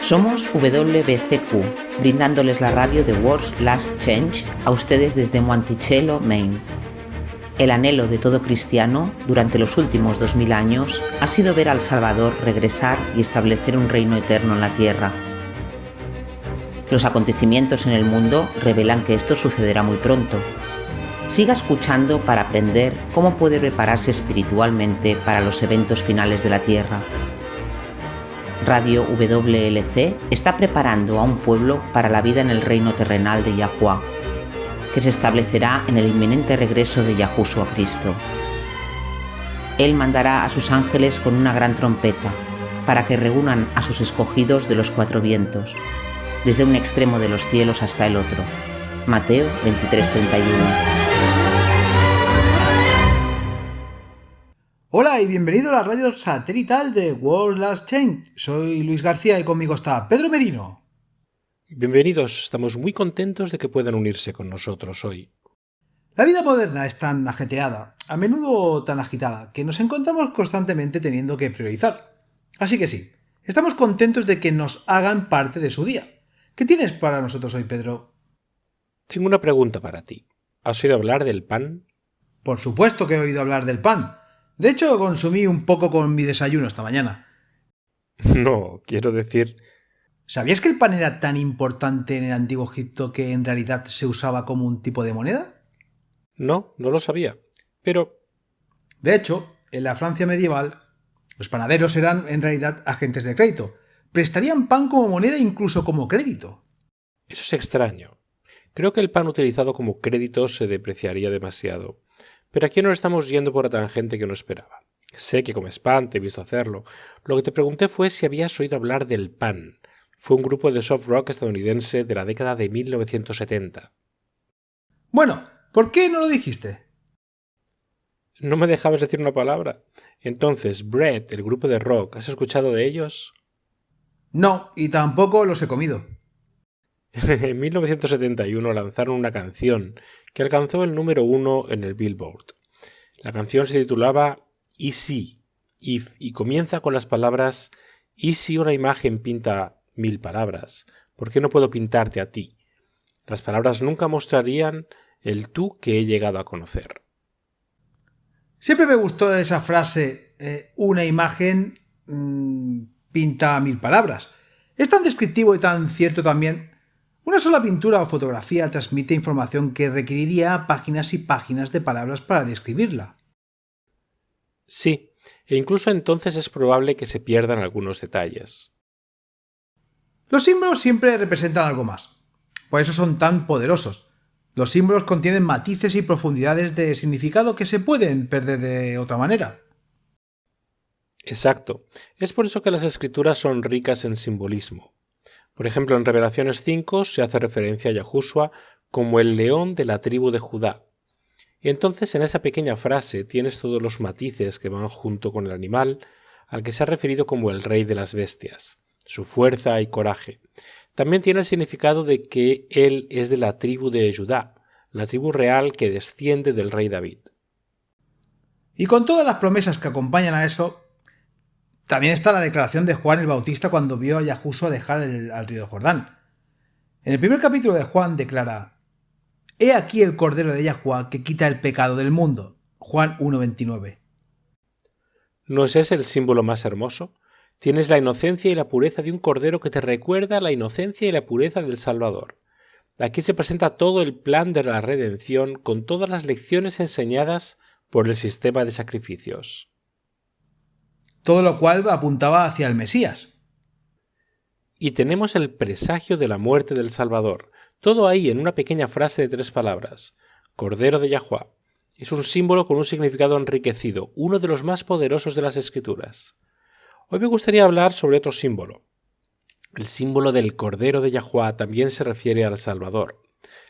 Somos WBCQ, brindándoles la radio de World's Last Change a ustedes desde Monticello, Maine. El anhelo de todo cristiano durante los últimos 2000 años ha sido ver al Salvador regresar y establecer un reino eterno en la tierra. Los acontecimientos en el mundo revelan que esto sucederá muy pronto. Siga escuchando para aprender cómo puede prepararse espiritualmente para los eventos finales de la tierra. Radio WLC está preparando a un pueblo para la vida en el reino terrenal de Yahuwah, que se establecerá en el inminente regreso de Yahushua a Cristo. Él mandará a sus ángeles con una gran trompeta, para que reúnan a sus escogidos de los cuatro vientos, desde un extremo de los cielos hasta el otro. Mateo 23:31. Hola y bienvenido a la radio satelital de World's Last Change. Soy Luis García y conmigo está Pedro Merino. Bienvenidos, estamos muy contentos de que puedan unirse con nosotros hoy. La vida moderna es tan ajetreada, a menudo tan agitada, que nos encontramos constantemente teniendo que priorizar. Así que sí, estamos contentos de que nos hagan parte de su día. ¿Qué tienes para nosotros hoy, Pedro? Tengo una pregunta para ti. ¿Has oído hablar del pan? Por supuesto que he oído hablar del pan. De hecho, consumí un poco con mi desayuno esta mañana. No, quiero decir... ¿Sabías que el pan era tan importante en el antiguo Egipto que en realidad se usaba como un tipo de moneda? No, no lo sabía, pero... De hecho, en la Francia medieval, los panaderos eran en realidad agentes de crédito. Prestarían pan como moneda e incluso como crédito. Eso es extraño. Creo que el pan utilizado como crédito se depreciaría demasiado. Pero aquí nos estamos yendo por otra tangente que no esperaba. Sé que comes pan, te he visto hacerlo. Lo que te pregunté fue si habías oído hablar del pan. Fue un grupo de soft rock estadounidense de la década de 1970. Bueno, ¿por qué no lo dijiste? No me dejabas decir una palabra. Entonces, Bread, el grupo de rock, ¿has escuchado de ellos? No, y tampoco los he comido. En 1971 lanzaron una canción que alcanzó el número 1 en el Billboard. La canción se titulaba Easy, If, y comienza con las palabras «¿Y si una imagen pinta 1000 palabras? ¿Por qué no puedo pintarte a ti?» Las palabras nunca mostrarían el tú que he llegado a conocer. Siempre me gustó esa frase, una imagen pinta 1000 palabras. Es tan descriptivo y tan cierto también. Una sola pintura o fotografía transmite información que requeriría páginas y páginas de palabras para describirla. Sí, e incluso entonces es probable que se pierdan algunos detalles. Los símbolos siempre representan algo más. Por eso son tan poderosos. Los símbolos contienen matices y profundidades de significado que se pueden perder de otra manera. Exacto. Es por eso que las escrituras son ricas en simbolismo. Por ejemplo, en Revelaciones 5 se hace referencia a Yahushua como el león de la tribu de Judá. Y entonces en esa pequeña frase tienes todos los matices que van junto con el animal al que se ha referido como el rey de las bestias, su fuerza y coraje. También tiene el significado de que él es de la tribu de Judá, la tribu real que desciende del rey David. Y con todas las promesas que acompañan a eso, también está la declaración de Juan el Bautista cuando vio a Yahushua dejar al río Jordán. En el primer capítulo de Juan declara: «He aquí el Cordero de Yahuwah que quita el pecado del mundo». Juan 1:29. ¿No es ese el símbolo más hermoso? Tienes la inocencia y la pureza de un cordero que te recuerda la inocencia y la pureza del Salvador. Aquí se presenta todo el plan de la redención con todas las lecciones enseñadas por el sistema de sacrificios. Todo lo cual apuntaba hacia el Mesías. Y tenemos el presagio de la muerte del Salvador, todo ahí en una pequeña frase de 3 palabras. Cordero de Yahuwah. Es un símbolo con un significado enriquecido, uno de los más poderosos de las Escrituras. Hoy me gustaría hablar sobre otro símbolo. El símbolo del Cordero de Yahuwah también se refiere al Salvador.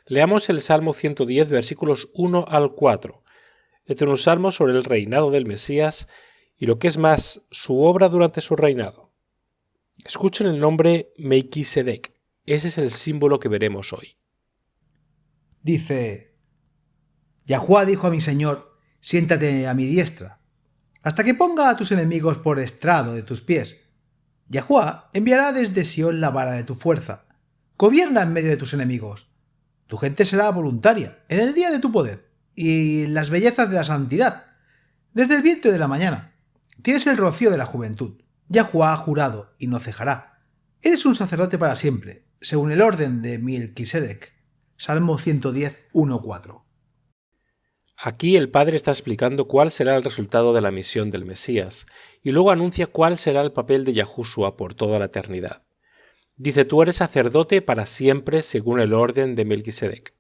Leamos el Salmo 110, versículos 1 al 4. Este es un salmo sobre el reinado del Mesías y lo que es más, su obra durante su reinado. Escuchen el nombre Melquisedec. Ese es el símbolo que veremos hoy. dice: Yahuwá dijo a mi Señor: siéntate a mi diestra, hasta que ponga a tus enemigos por estrado de tus pies. Yahuwá enviará desde Sión la vara de tu fuerza. Gobierna en medio de tus enemigos. Tu gente será voluntaria en el día de tu poder y las bellezas de la santidad. Desde el vientre de la mañana tienes el rocío de la juventud. Yahuwá ha jurado y no cejará. Eres un sacerdote para siempre, según el orden de Melquisedec. Salmo 110, 1-4. Aquí el Padre está explicando cuál será el resultado de la misión del Mesías, y luego anuncia cuál será el papel de Yahushua por toda la eternidad. Dice: tú eres sacerdote para siempre según el orden de Melquisedec.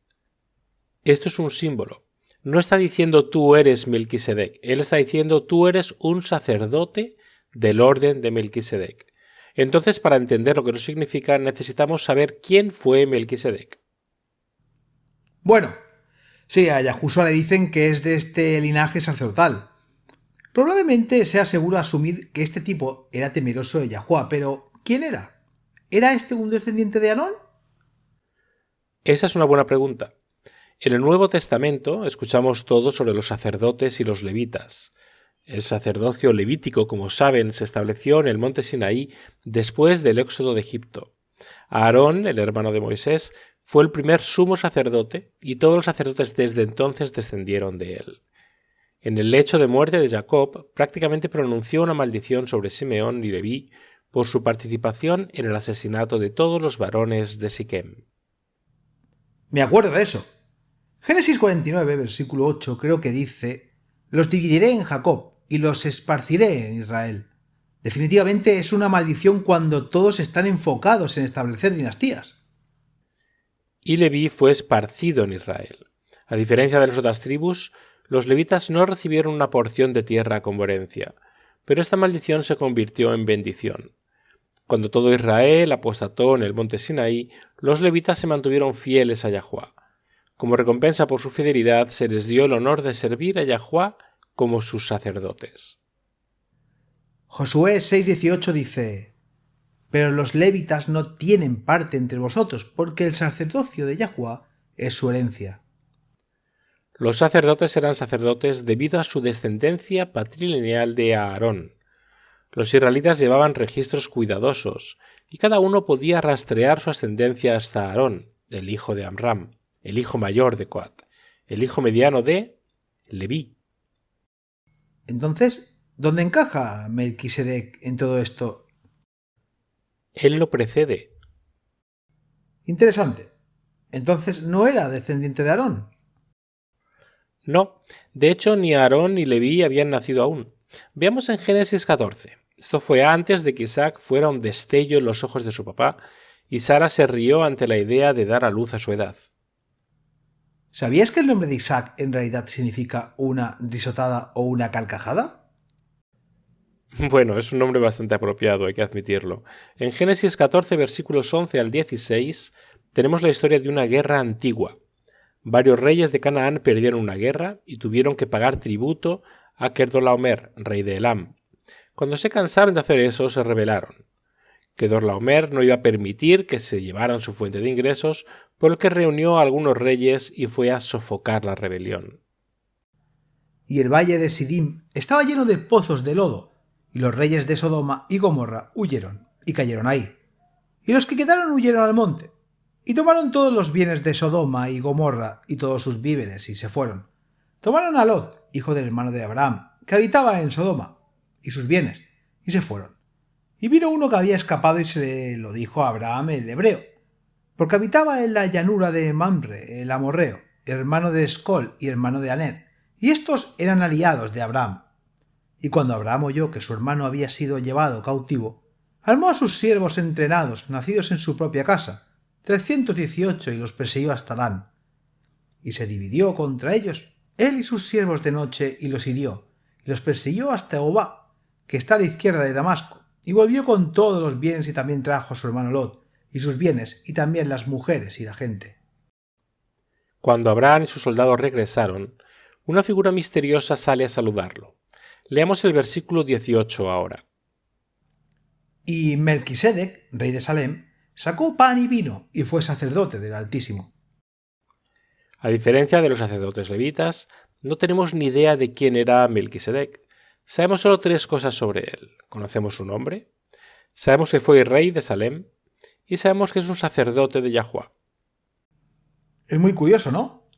Esto es un símbolo. No está diciendo tú eres Melquisedec, él está diciendo tú eres un sacerdote del orden de Melquisedec. Entonces, para entender lo que eso significa, necesitamos saber quién fue Melquisedec. Bueno, sí, a Yahushua le dicen que es de este linaje sacerdotal. Probablemente sea seguro asumir que este tipo era temeroso de Yahuwá, pero ¿quién era? ¿Era este un descendiente de Aarón? Esa es una buena pregunta. En el Nuevo Testamento escuchamos todo sobre los sacerdotes y los levitas. El sacerdocio levítico, como saben, se estableció en el monte Sinaí después del éxodo de Egipto. Aarón, el hermano de Moisés, fue el primer sumo sacerdote y todos los sacerdotes desde entonces descendieron de él. En el lecho de muerte de Jacob, prácticamente pronunció una maldición sobre Simeón y Leví por su participación en el asesinato de todos los varones de Siquem. Me acuerdo de eso. Génesis 49, versículo 8, creo que dice: los dividiré en Jacob y los esparciré en Israel. Definitivamente es una maldición cuando todos están enfocados en establecer dinastías. Y Leví fue esparcido en Israel. A diferencia de las otras tribus, los levitas no recibieron una porción de tierra como herencia, pero esta maldición se convirtió en bendición. Cuando todo Israel apostató en el monte Sinaí, los levitas se mantuvieron fieles a Yahuwá. Como recompensa por su fidelidad, se les dio el honor de servir a Yahuwá como sus sacerdotes. Josué 6:18 dice: pero los levitas no tienen parte entre vosotros, porque el sacerdocio de Yahuwá es su herencia. Los sacerdotes eran sacerdotes debido a su descendencia patrilineal de Aarón. Los israelitas llevaban registros cuidadosos, y cada uno podía rastrear su ascendencia hasta Aarón, el hijo de Amram, el hijo mayor de Coat, el hijo mediano de Leví. Entonces, ¿dónde encaja Melquisedec en todo esto? Él lo precede. Interesante. Entonces, ¿no era descendiente de Aarón? No, de hecho ni Aarón ni Leví habían nacido aún. Veamos en Génesis 14. Esto fue antes de que Isaac fuera un destello en los ojos de su papá, y Sara se rió ante la idea de dar a luz a su edad. ¿Sabías que el nombre de Isaac en realidad significa una risotada o una carcajada? Bueno, es un nombre bastante apropiado, hay que admitirlo. En Génesis 14, versículos 11 al 16, tenemos la historia de una guerra antigua. Varios reyes de Canaán perdieron una guerra y tuvieron que pagar tributo a Kedorlaomer, rey de Elam. Cuando se cansaron de hacer eso, se rebelaron. Kedorlaomer no iba a permitir que se llevaran su fuente de ingresos, por lo que reunió a algunos reyes y fue a sofocar la rebelión. Y el valle de Sidim estaba lleno de pozos de lodo, y los reyes de Sodoma y Gomorra huyeron y cayeron ahí. Y los que quedaron huyeron al monte, y tomaron todos los bienes de Sodoma y Gomorra y todos sus víveres y se fueron. Tomaron a Lot, hijo del hermano de Abraham, que habitaba en Sodoma, y sus bienes, y se fueron. Y vino uno que había escapado y se lo dijo a Abraham el hebreo, porque habitaba en la llanura de Mamre, el amorreo, hermano de Escol y hermano de Aner, y estos eran aliados de Abraham. Y cuando Abraham oyó que su hermano había sido llevado cautivo, armó a sus siervos entrenados, nacidos en su propia casa, 318, y los persiguió hasta Dan. Y se dividió contra ellos, él y sus siervos de noche, y los hirió, y los persiguió hasta Obá, que está a la izquierda de Damasco, y volvió con todos los bienes y también trajo a su hermano Lot, y sus bienes, y también las mujeres y la gente. Cuando Abraham y sus soldados regresaron, una figura misteriosa sale a saludarlo. Leamos el versículo 18 ahora. Y Melquisedec, rey de Salem, sacó pan y vino y fue sacerdote del Altísimo. A diferencia de los sacerdotes levitas, no tenemos ni idea de quién era Melquisedec. Sabemos solo 3 cosas sobre él. Conocemos su nombre, sabemos que fue rey de Salem y sabemos que es un sacerdote de Yahuwah. Es muy curioso, ¿no?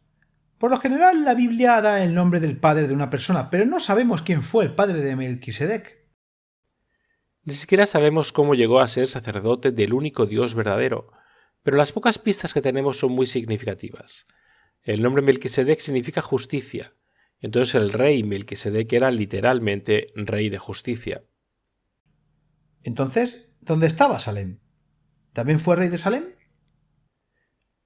Por lo general la Biblia da el nombre del padre de una persona, pero no sabemos quién fue el padre de Melquisedec. Ni siquiera sabemos cómo llegó a ser sacerdote del único Dios verdadero, pero las pocas pistas que tenemos son muy significativas. El nombre Melquisedec significa justicia, entonces el rey Melquisedec era literalmente rey de justicia. Entonces, ¿dónde estaba Salem? ¿También fue rey de Salem?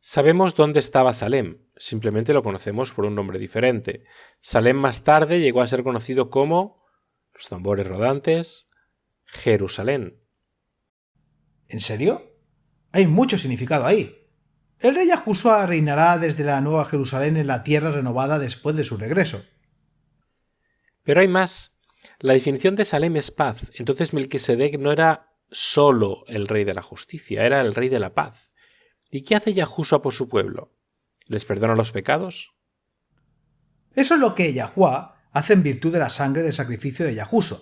Sabemos dónde estaba Salem, simplemente lo conocemos por un nombre diferente. Salem más tarde llegó a ser conocido como, los tambores rodantes, Jerusalén. ¿En serio? Hay mucho significado ahí. El rey Yahushua reinará desde la Nueva Jerusalén en la tierra renovada después de su regreso. Pero hay más. La definición de Salem es paz. Entonces Melquisedec no era solo el rey de la justicia, era el rey de la paz. ¿Y qué hace Yahushua por su pueblo? ¿Les perdona los pecados? Eso es lo que Yahuwah hace en virtud de la sangre del sacrificio de Yahushua.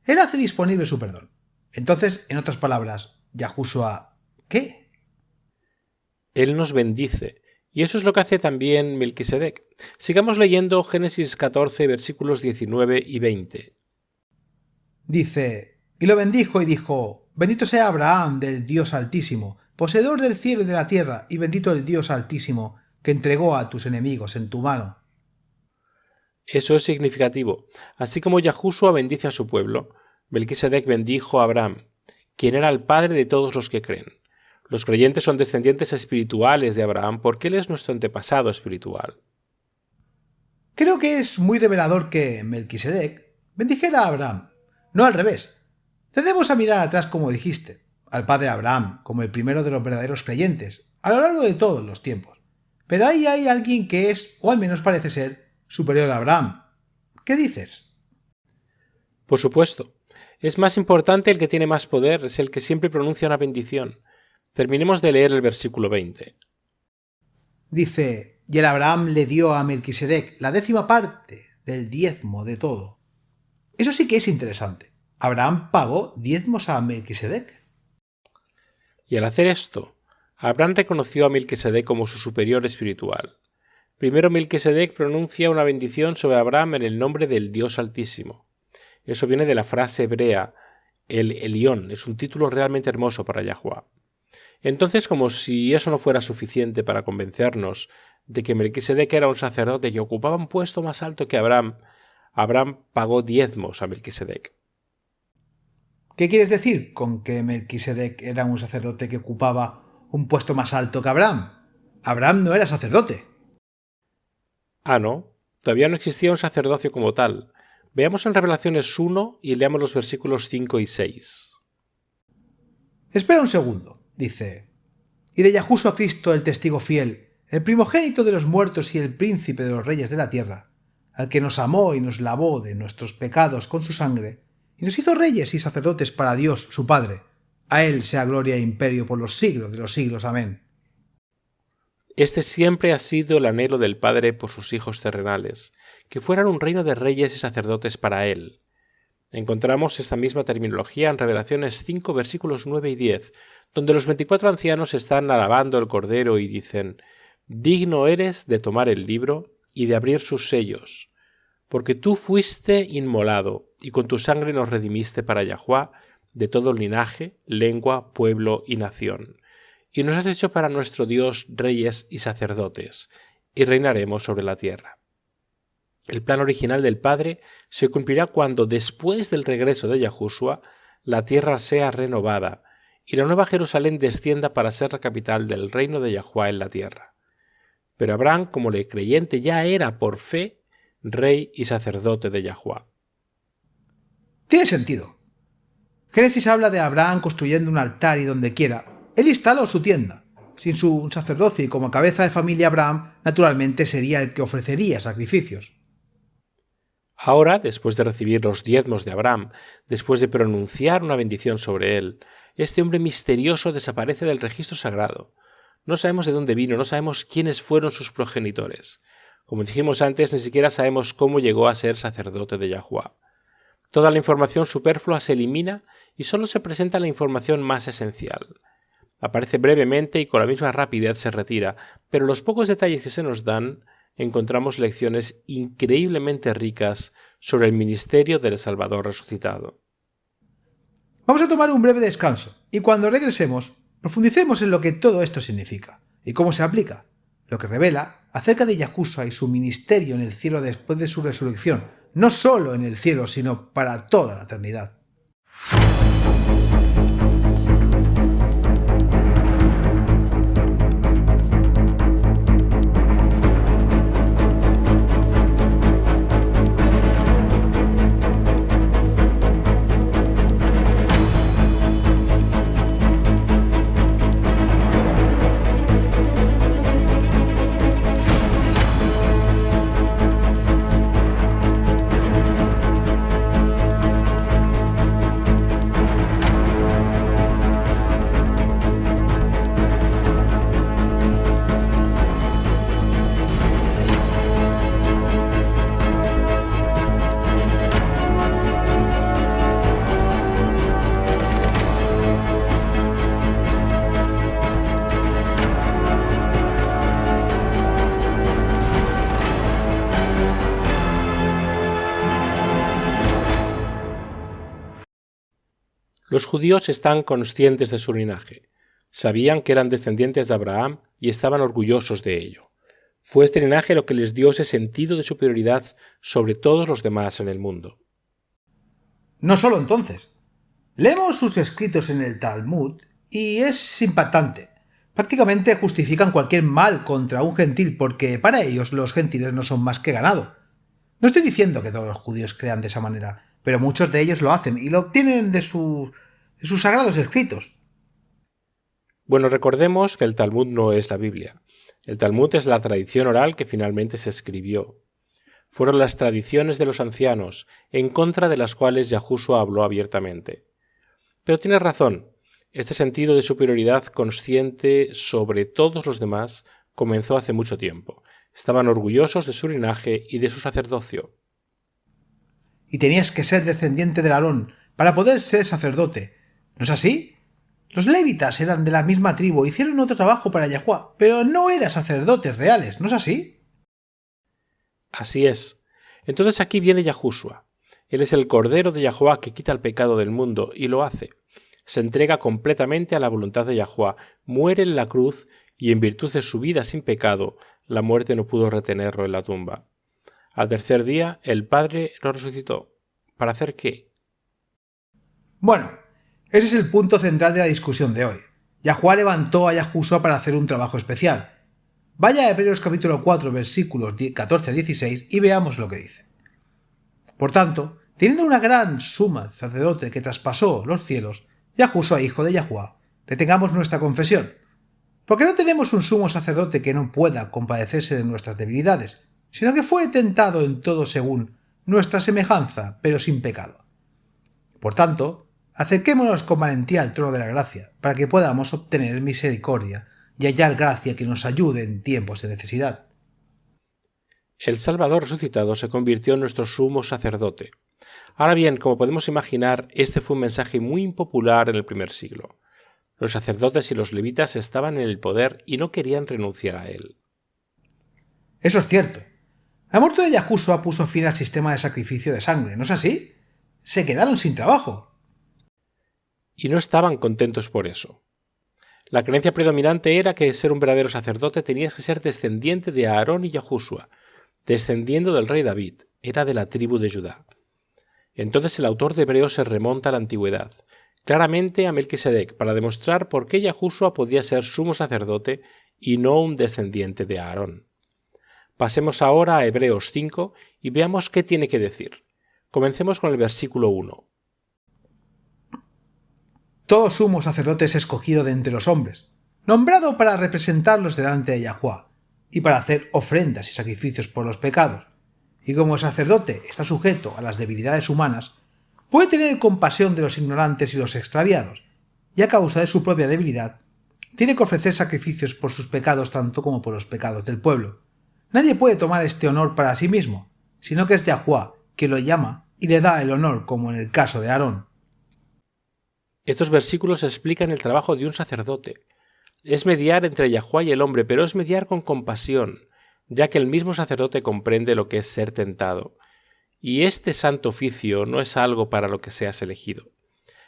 Él hace disponible su perdón. Entonces, en otras palabras, Yahushua, ¿qué? Él nos bendice. Y eso es lo que hace también Melquisedec. Sigamos leyendo Génesis 14, versículos 19 y 20. Dice, y lo bendijo y dijo, bendito sea Abraham del Dios Altísimo, poseedor del cielo y de la tierra, y bendito el Dios Altísimo, que entregó a tus enemigos en tu mano. Eso es significativo. Así como Yahushua bendice a su pueblo, Melquisedec bendijo a Abraham, quien era el padre de todos los que creen. Los creyentes son descendientes espirituales de Abraham porque él es nuestro antepasado espiritual. Creo que es muy revelador que Melquisedec bendijera a Abraham, no al revés. Tendemos a mirar atrás como dijiste, al padre Abraham como el primero de los verdaderos creyentes, a lo largo de todos los tiempos. Pero ahí hay alguien que es, o al menos parece ser, superior a Abraham. ¿Qué dices? Por supuesto. Es más importante el que tiene más poder, es el que siempre pronuncia una bendición. Terminemos de leer el versículo 20. Dice, y el Abraham le dio a Melquisedec la 10ª parte del diezmo de todo. Eso sí que es interesante. Abraham pagó diezmos a Melquisedec. Y al hacer esto, Abraham reconoció a Melquisedec como su superior espiritual. Primero Melquisedec pronuncia una bendición sobre Abraham en el nombre del Dios Altísimo. Eso viene de la frase hebrea, el Elión, es un título realmente hermoso para Yahuwah. Entonces, como si eso no fuera suficiente para convencernos de que Melquisedec era un sacerdote que ocupaba un puesto más alto que Abraham, Abraham pagó diezmos a Melquisedec. ¿Qué quieres decir con que Melquisedec era un sacerdote que ocupaba un puesto más alto que Abraham? Abraham no era sacerdote. Ah, ¿no? Todavía no existía un sacerdocio como tal. Veamos en Revelaciones 1 y leamos los versículos 5 y 6. Espera un segundo, dice. Y de Yahushua Cristo, el testigo fiel, el primogénito de los muertos y el príncipe de los reyes de la tierra, al que nos amó y nos lavó de nuestros pecados con su sangre, y nos hizo reyes y sacerdotes para Dios, su Padre. A él sea gloria e imperio por los siglos de los siglos. Amén. Este siempre ha sido el anhelo del Padre por sus hijos terrenales, que fueran un reino de reyes y sacerdotes para él. Encontramos esta misma terminología en Revelaciones 5, versículos 9 y 10, donde los 24 ancianos están alabando al Cordero y dicen: «Digno eres de tomar el libro y de abrir sus sellos, porque tú fuiste inmolado, y con tu sangre nos redimiste para Yahuwah de todo linaje, lengua, pueblo y nación. Y nos has hecho para nuestro Dios reyes y sacerdotes, y reinaremos sobre la tierra». El plan original del Padre se cumplirá cuando, después del regreso de Yahushua, la tierra sea renovada y la nueva Jerusalén descienda para ser la capital del reino de Yahuwah en la tierra. Pero Abraham, como el creyente, ya era por fe rey y sacerdote de Yahuwah. Tiene sentido. Génesis habla de Abraham construyendo un altar y donde quiera. Él instaló su tienda. Sin su sacerdocio y como cabeza de familia, Abraham naturalmente sería el que ofrecería sacrificios. Ahora, después de recibir los diezmos de Abraham, después de pronunciar una bendición sobre él, este hombre misterioso desaparece del registro sagrado. No sabemos de dónde vino, no sabemos quiénes fueron sus progenitores. Como dijimos antes, ni siquiera sabemos cómo llegó a ser sacerdote de Yahuwah. Toda la información superflua se elimina y solo se presenta la información más esencial. Aparece brevemente y con la misma rapidez se retira, pero los pocos detalles que se nos dan encontramos lecciones increíblemente ricas sobre el ministerio del Salvador resucitado. Vamos a tomar un breve descanso y cuando regresemos profundicemos en lo que todo esto significa y cómo se aplica, lo que revela acerca de Yahushua y su ministerio en el cielo después de su resurrección, no solo en el cielo, sino para toda la eternidad. Los judíos están conscientes de su linaje. Sabían que eran descendientes de Abraham y estaban orgullosos de ello. Fue este linaje lo que les dio ese sentido de superioridad sobre todos los demás en el mundo. No solo entonces. Leemos sus escritos en el Talmud y es impactante. Prácticamente justifican cualquier mal contra un gentil porque para ellos los gentiles no son más que ganado. No estoy diciendo que todos los judíos crean de esa manera, pero muchos de ellos lo hacen y lo obtienen de sus sagrados escritos. Bueno, recordemos que el Talmud no es la Biblia. El Talmud es la tradición oral que finalmente se escribió. Fueron las tradiciones de los ancianos, en contra de las cuales Yahushua habló abiertamente. Pero tienes razón, este sentido de superioridad consciente sobre todos los demás comenzó hace mucho tiempo. Estaban orgullosos de su linaje y de su sacerdocio. Y tenías que ser descendiente de Aarón para poder ser sacerdote. ¿No es así? Los levitas eran de la misma tribu, hicieron otro trabajo para Yahuwah, pero no eran sacerdotes reales, ¿no es así? Así es. Entonces aquí viene Yahushua. Él es el Cordero de Yahuwah que quita el pecado del mundo, y lo hace. Se entrega completamente a la voluntad de Yahuwah, muere en la cruz, y en virtud de su vida sin pecado, la muerte no pudo retenerlo en la tumba. Al tercer día, el Padre lo resucitó. ¿Para hacer qué? Bueno, ese es el punto central de la discusión de hoy. Yahuwah levantó a Yahushua para hacer un trabajo especial. Vaya a Hebreos capítulo 4, versículos 14 a 16 y veamos lo que dice. Por tanto, teniendo una gran suma sacerdote que traspasó los cielos, Yahushua, hijo de Yahuwah, retengamos nuestra confesión. Porque no tenemos un sumo sacerdote que no pueda compadecerse de nuestras debilidades, sino que fue tentado en todo según nuestra semejanza, pero sin pecado. Por tanto, acerquémonos con valentía al trono de la gracia, para que podamos obtener misericordia y hallar gracia que nos ayude en tiempos de necesidad. El Salvador resucitado se convirtió en nuestro sumo sacerdote. Ahora bien, como podemos imaginar, este fue un mensaje muy impopular en el primer siglo. Los sacerdotes y los levitas estaban en el poder y no querían renunciar a él. Eso es cierto. La muerte de Yahushua puso fin al sistema de sacrificio de sangre, ¿no es así? Se quedaron sin trabajo. Y no estaban contentos por eso. La creencia predominante era que ser un verdadero sacerdote tenías que ser descendiente de Aarón y Yahushua, descendiendo del rey David, era de la tribu de Judá. Entonces el autor de Hebreos se remonta a la antigüedad, claramente a Melquisedec, para demostrar por qué Yahushua podía ser sumo sacerdote y no un descendiente de Aarón. Pasemos ahora a Hebreos 5 y veamos qué tiene que decir. Comencemos con el versículo 1. Todo sumo sacerdote es escogido de entre los hombres, nombrado para representarlos delante de Yahuwah, y para hacer ofrendas y sacrificios por los pecados, y como el sacerdote está sujeto a las debilidades humanas, puede tener compasión de los ignorantes y los extraviados, y a causa de su propia debilidad, tiene que ofrecer sacrificios por sus pecados tanto como por los pecados del pueblo. Nadie puede tomar este honor para sí mismo, sino que es Yahuwah quien lo llama y le da el honor, como en el caso de Aarón. Estos versículos explican el trabajo de un sacerdote. Es mediar entre Yahuwah y el hombre, pero es mediar con compasión, ya que el mismo sacerdote comprende lo que es ser tentado. Y este santo oficio no es algo para lo que seas elegido.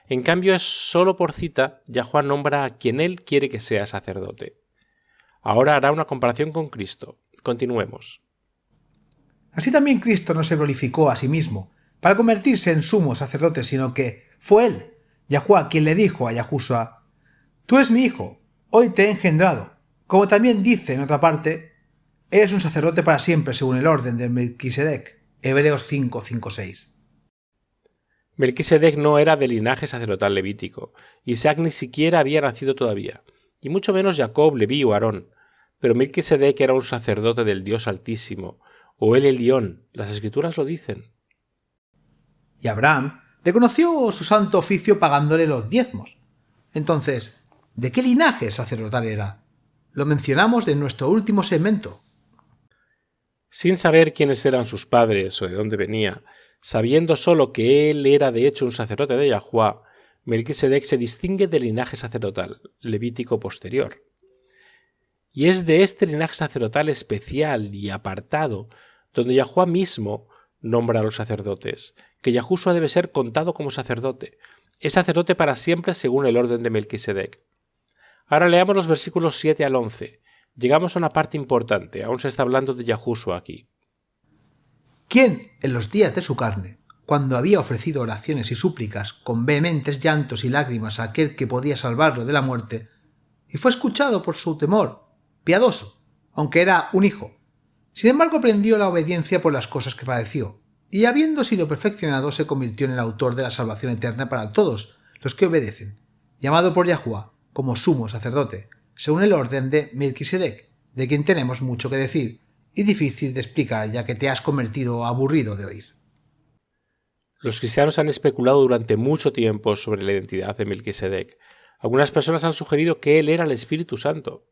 En cambio, es solo por cita, Yahuwah nombra a quien él quiere que sea sacerdote. Ahora hará una comparación con Cristo. Continuemos. Así también Cristo no se glorificó a sí mismo para convertirse en sumo sacerdote, sino que fue él, Yahuwah, quien le dijo a Yahushua: «Tú eres mi hijo, hoy te he engendrado». Como también dice en otra parte: «Eres un sacerdote para siempre según el orden de Melquisedec». Hebreos 5:5-6. Melquisedec no era del linaje sacerdotal levítico. Isaac ni siquiera había nacido todavía, y mucho menos Jacob, Leví o Aarón. Pero Melquisedec era un sacerdote del Dios Altísimo, o el Elión, las Escrituras lo dicen. Y Abraham reconoció su santo oficio pagándole los diezmos. Entonces, ¿de qué linaje sacerdotal era? Lo mencionamos en nuestro último segmento. Sin saber quiénes eran sus padres o de dónde venía, sabiendo solo que él era de hecho un sacerdote de Yahuwah, Melquisedec se distingue del linaje sacerdotal, levítico posterior. Y es de este linaje sacerdotal especial y apartado donde Yahuwah mismo nombra a los sacerdotes, que Yahushua debe ser contado como sacerdote. Es sacerdote para siempre según el orden de Melquisedec. Ahora leamos los versículos 7 al 11. Llegamos a una parte importante, aún se está hablando de Yahushua aquí. ¿Quién, en los días de su carne, cuando había ofrecido oraciones y súplicas con vehementes llantos y lágrimas a aquel que podía salvarlo de la muerte, y fue escuchado por su temor, piadoso, aunque era un hijo? Sin embargo, aprendió la obediencia por las cosas que padeció, y habiendo sido perfeccionado se convirtió en el autor de la salvación eterna para todos los que obedecen, llamado por Yahuwah como sumo sacerdote, según el orden de Melquisedec, de quien tenemos mucho que decir y difícil de explicar ya que te has convertido aburrido de oír. Los cristianos han especulado durante mucho tiempo sobre la identidad de Melquisedec. Algunas personas han sugerido que él era el Espíritu Santo.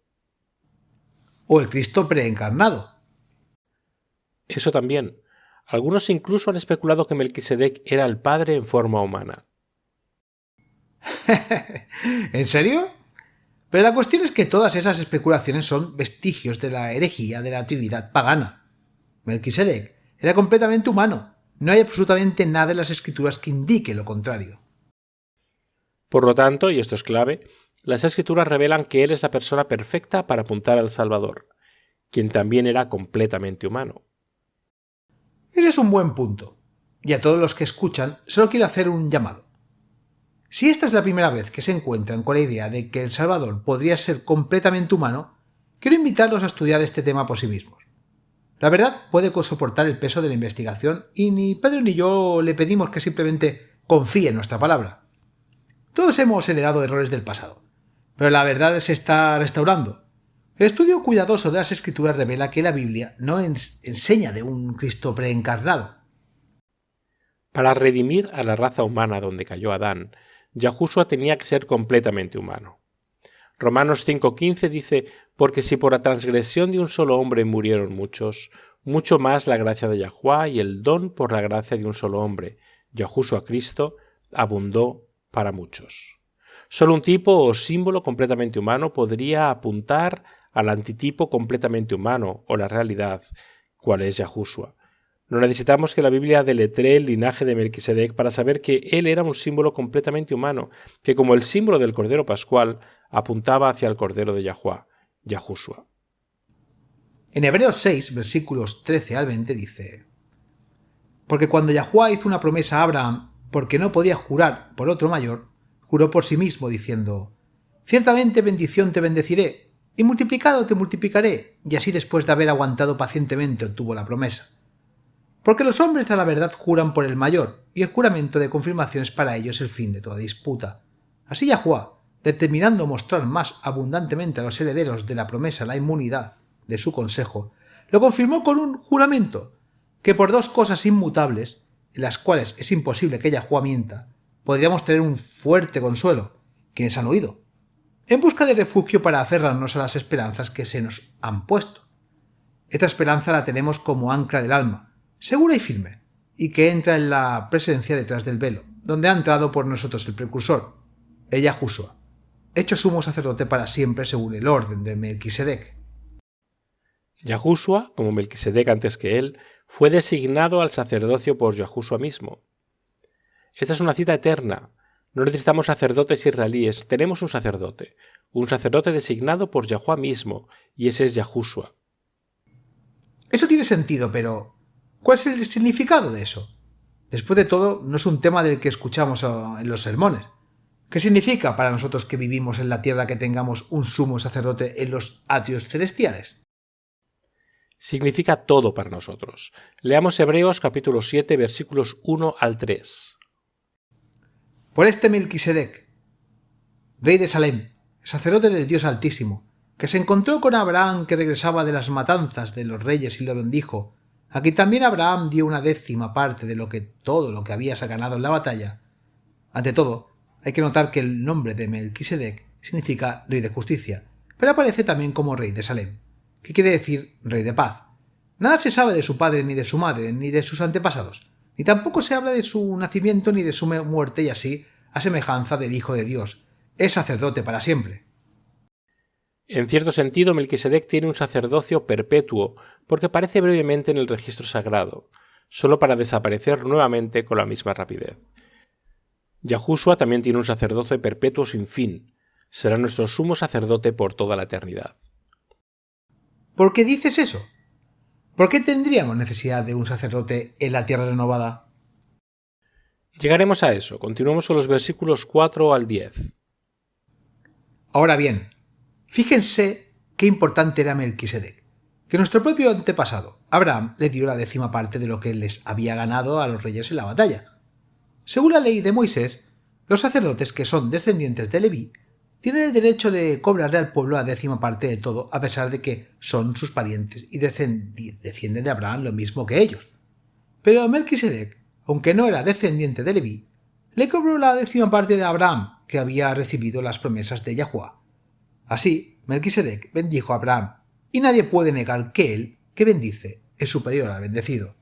O el Cristo preencarnado. Eso también. Algunos incluso han especulado que Melquisedec era el Padre en forma humana. ¿En serio? Pero la cuestión es que todas esas especulaciones son vestigios de la herejía de la Trinidad pagana. Melquisedec era completamente humano. No hay absolutamente nada en las Escrituras que indique lo contrario. Por lo tanto, y esto es clave, las Escrituras revelan que él es la persona perfecta para apuntar al Salvador, quien también era completamente humano. Ese es un buen punto. Y a todos los que escuchan, solo quiero hacer un llamado. Si esta es la primera vez que se encuentran con la idea de que el Salvador podría ser completamente humano, quiero invitarlos a estudiar este tema por sí mismos. La verdad puede soportar el peso de la investigación y ni Pedro ni yo le pedimos que simplemente confíe en nuestra palabra. Todos hemos heredado errores del pasado, pero la verdad se está restaurando. El estudio cuidadoso de las Escrituras revela que la Biblia no enseña de un Cristo preencarnado. Para redimir a la raza humana donde cayó Adán, Yahushua tenía que ser completamente humano. Romanos 5:15 dice: «Porque si por la transgresión de un solo hombre murieron muchos, mucho más la gracia de Yahuwah y el don por la gracia de un solo hombre, Yahushua Cristo, abundó para muchos». Solo un tipo o símbolo completamente humano podría apuntar al antitipo completamente humano o la realidad, cual es Yahushua. No necesitamos que la Biblia deletree el linaje de Melquisedec para saber que él era un símbolo completamente humano, que como el símbolo del Cordero Pascual apuntaba hacia el Cordero de Yahuwah, Yahushua. En Hebreos 6, versículos 13 al 20 dice: «Porque cuando Yahuwah hizo una promesa a Abraham, porque no podía jurar por otro mayor, juró por sí mismo, diciendo: Ciertamente bendición te bendeciré, y multiplicado te multiplicaré, y así después de haber aguantado pacientemente obtuvo la promesa. Porque los hombres a la verdad juran por el mayor, y el juramento de confirmación es para ellos el fin de toda disputa. Así Yahuwah, determinando mostrar más abundantemente a los herederos de la promesa la inmunidad de su consejo, lo confirmó con un juramento, que por dos cosas inmutables, en las cuales es imposible que Yahuwah mienta, podríamos tener un fuerte consuelo, quienes han oído. en busca de refugio para aferrarnos a las esperanzas que se nos han puesto. Esta esperanza la tenemos como ancla del alma, segura y firme, y que entra en la presencia detrás del velo, donde ha entrado por nosotros el precursor, el Yahushua, hecho sumo sacerdote para siempre según el orden de Melquisedec. Yahushua, como Melquisedec antes que él, fue designado al sacerdocio por Yahushua mismo. Esta es una cita eterna. No necesitamos sacerdotes israelíes, tenemos un sacerdote designado por Yahuwah mismo, y ese es Yahushua. Eso tiene sentido, pero ¿cuál es el significado de eso? Después de todo, no es un tema del que escuchamos en los sermones. ¿Qué significa para nosotros que vivimos en la tierra que tengamos un sumo sacerdote en los atrios celestiales? Significa todo para nosotros. Leamos Hebreos capítulo 7, versículos 1 al 3. Por este Melquisedec, rey de Salem, sacerdote del Dios Altísimo, que se encontró con Abraham que regresaba de las matanzas de los reyes y lo bendijo, a quien también Abraham dio una 10ª parte de todo lo que habías ganado en la batalla. Ante todo, hay que notar que el nombre de Melquisedec significa rey de justicia, pero aparece también como rey de Salem, que quiere decir rey de paz. Nada se sabe de su padre ni de su madre, ni de sus antepasados, ni tampoco se habla de su nacimiento ni de su muerte, y así, a semejanza del Hijo de Dios, es sacerdote para siempre. En cierto sentido, Melquisedec tiene un sacerdocio perpetuo, porque aparece brevemente en el registro sagrado, solo para desaparecer nuevamente con la misma rapidez. Yahushua también tiene un sacerdocio perpetuo sin fin, será nuestro sumo sacerdote por toda la eternidad. ¿Por qué dices eso? ¿Por qué tendríamos necesidad de un sacerdote en la tierra renovada? Llegaremos a eso. Continuamos con los versículos 4 al 10. Ahora bien, fíjense qué importante era Melquisedec, que nuestro propio antepasado, Abraham, le dio la 10ª parte de lo que les había ganado a los reyes en la batalla. Según la ley de Moisés, los sacerdotes que son descendientes de Leví tienen el derecho de cobrarle al pueblo la 10ª parte de todo, a pesar de que son sus parientes y descienden de Abraham lo mismo que ellos. Pero Melquisedec, aunque no era descendiente de Leví, le cobró la 10ª parte de Abraham, que había recibido las promesas de Yahuwah. Así, Melquisedec bendijo a Abraham, y nadie puede negar que él, que bendice, es superior al bendecido.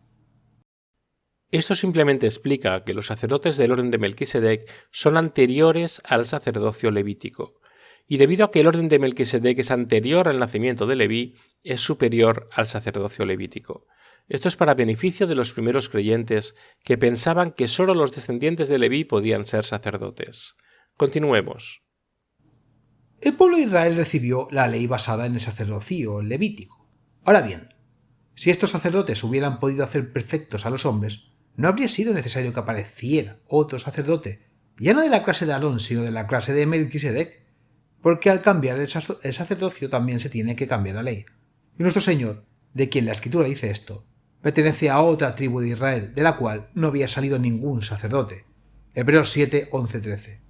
Esto simplemente explica que los sacerdotes del orden de Melquisedec son anteriores al sacerdocio levítico, y debido a que el orden de Melquisedec es anterior al nacimiento de Leví, es superior al sacerdocio levítico. Esto es para beneficio de los primeros creyentes que pensaban que solo los descendientes de Leví podían ser sacerdotes. Continuemos. El pueblo de Israel recibió la ley basada en el sacerdocio levítico. Ahora bien, si estos sacerdotes hubieran podido hacer perfectos a los hombres, no habría sido necesario que apareciera otro sacerdote, ya no de la clase de Aarón, sino de la clase de Melquisedec, porque al cambiar el sacerdocio también se tiene que cambiar la ley. Y nuestro Señor, de quien la Escritura dice esto, pertenece a otra tribu de Israel, de la cual no había salido ningún sacerdote. Hebreos 7, 11, 13.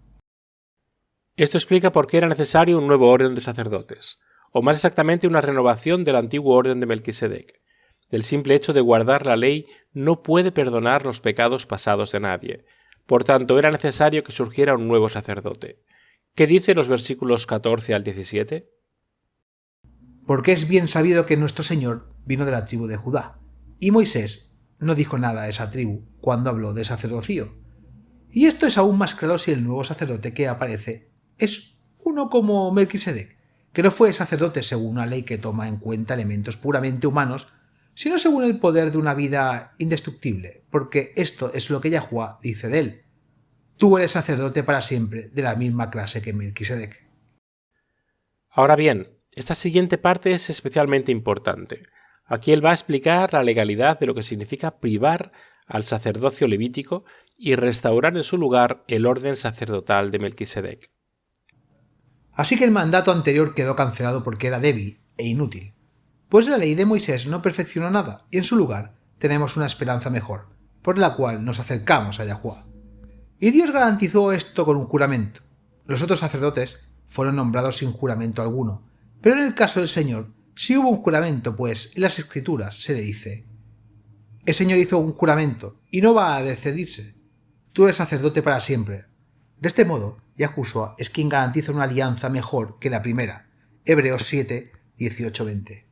Esto explica por qué era necesario un nuevo orden de sacerdotes, o más exactamente una renovación del antiguo orden de Melquisedec. El simple hecho de guardar la ley no puede perdonar los pecados pasados de nadie. Por tanto, era necesario que surgiera un nuevo sacerdote. ¿Qué dice los versículos 14 al 17? Porque es bien sabido que nuestro Señor vino de la tribu de Judá, y Moisés no dijo nada a esa tribu cuando habló de sacerdocio. Y esto es aún más claro si el nuevo sacerdote que aparece es uno como Melquisedec, que no fue sacerdote según una ley que toma en cuenta elementos puramente humanos, sino según el poder de una vida indestructible, porque esto es lo que Yahuwah dice de él. Tú eres sacerdote para siempre, de la misma clase que Melquisedec. Ahora bien, esta siguiente parte es especialmente importante. Aquí él va a explicar la legalidad de lo que significa privar al sacerdocio levítico y restaurar en su lugar el orden sacerdotal de Melquisedec. Así que el mandato anterior quedó cancelado porque era débil e inútil, pues la ley de Moisés no perfeccionó nada, y en su lugar tenemos una esperanza mejor, por la cual nos acercamos a Yahuwah. Y Dios garantizó esto con un juramento. Los otros sacerdotes fueron nombrados sin juramento alguno, pero en el caso del Señor sí hubo un juramento, pues en las Escrituras se le dice: el Señor hizo un juramento y no va a descedirse. Tú eres sacerdote para siempre. De este modo, Yahushua es quien garantiza una alianza mejor que la primera. Hebreos 7, 18-20.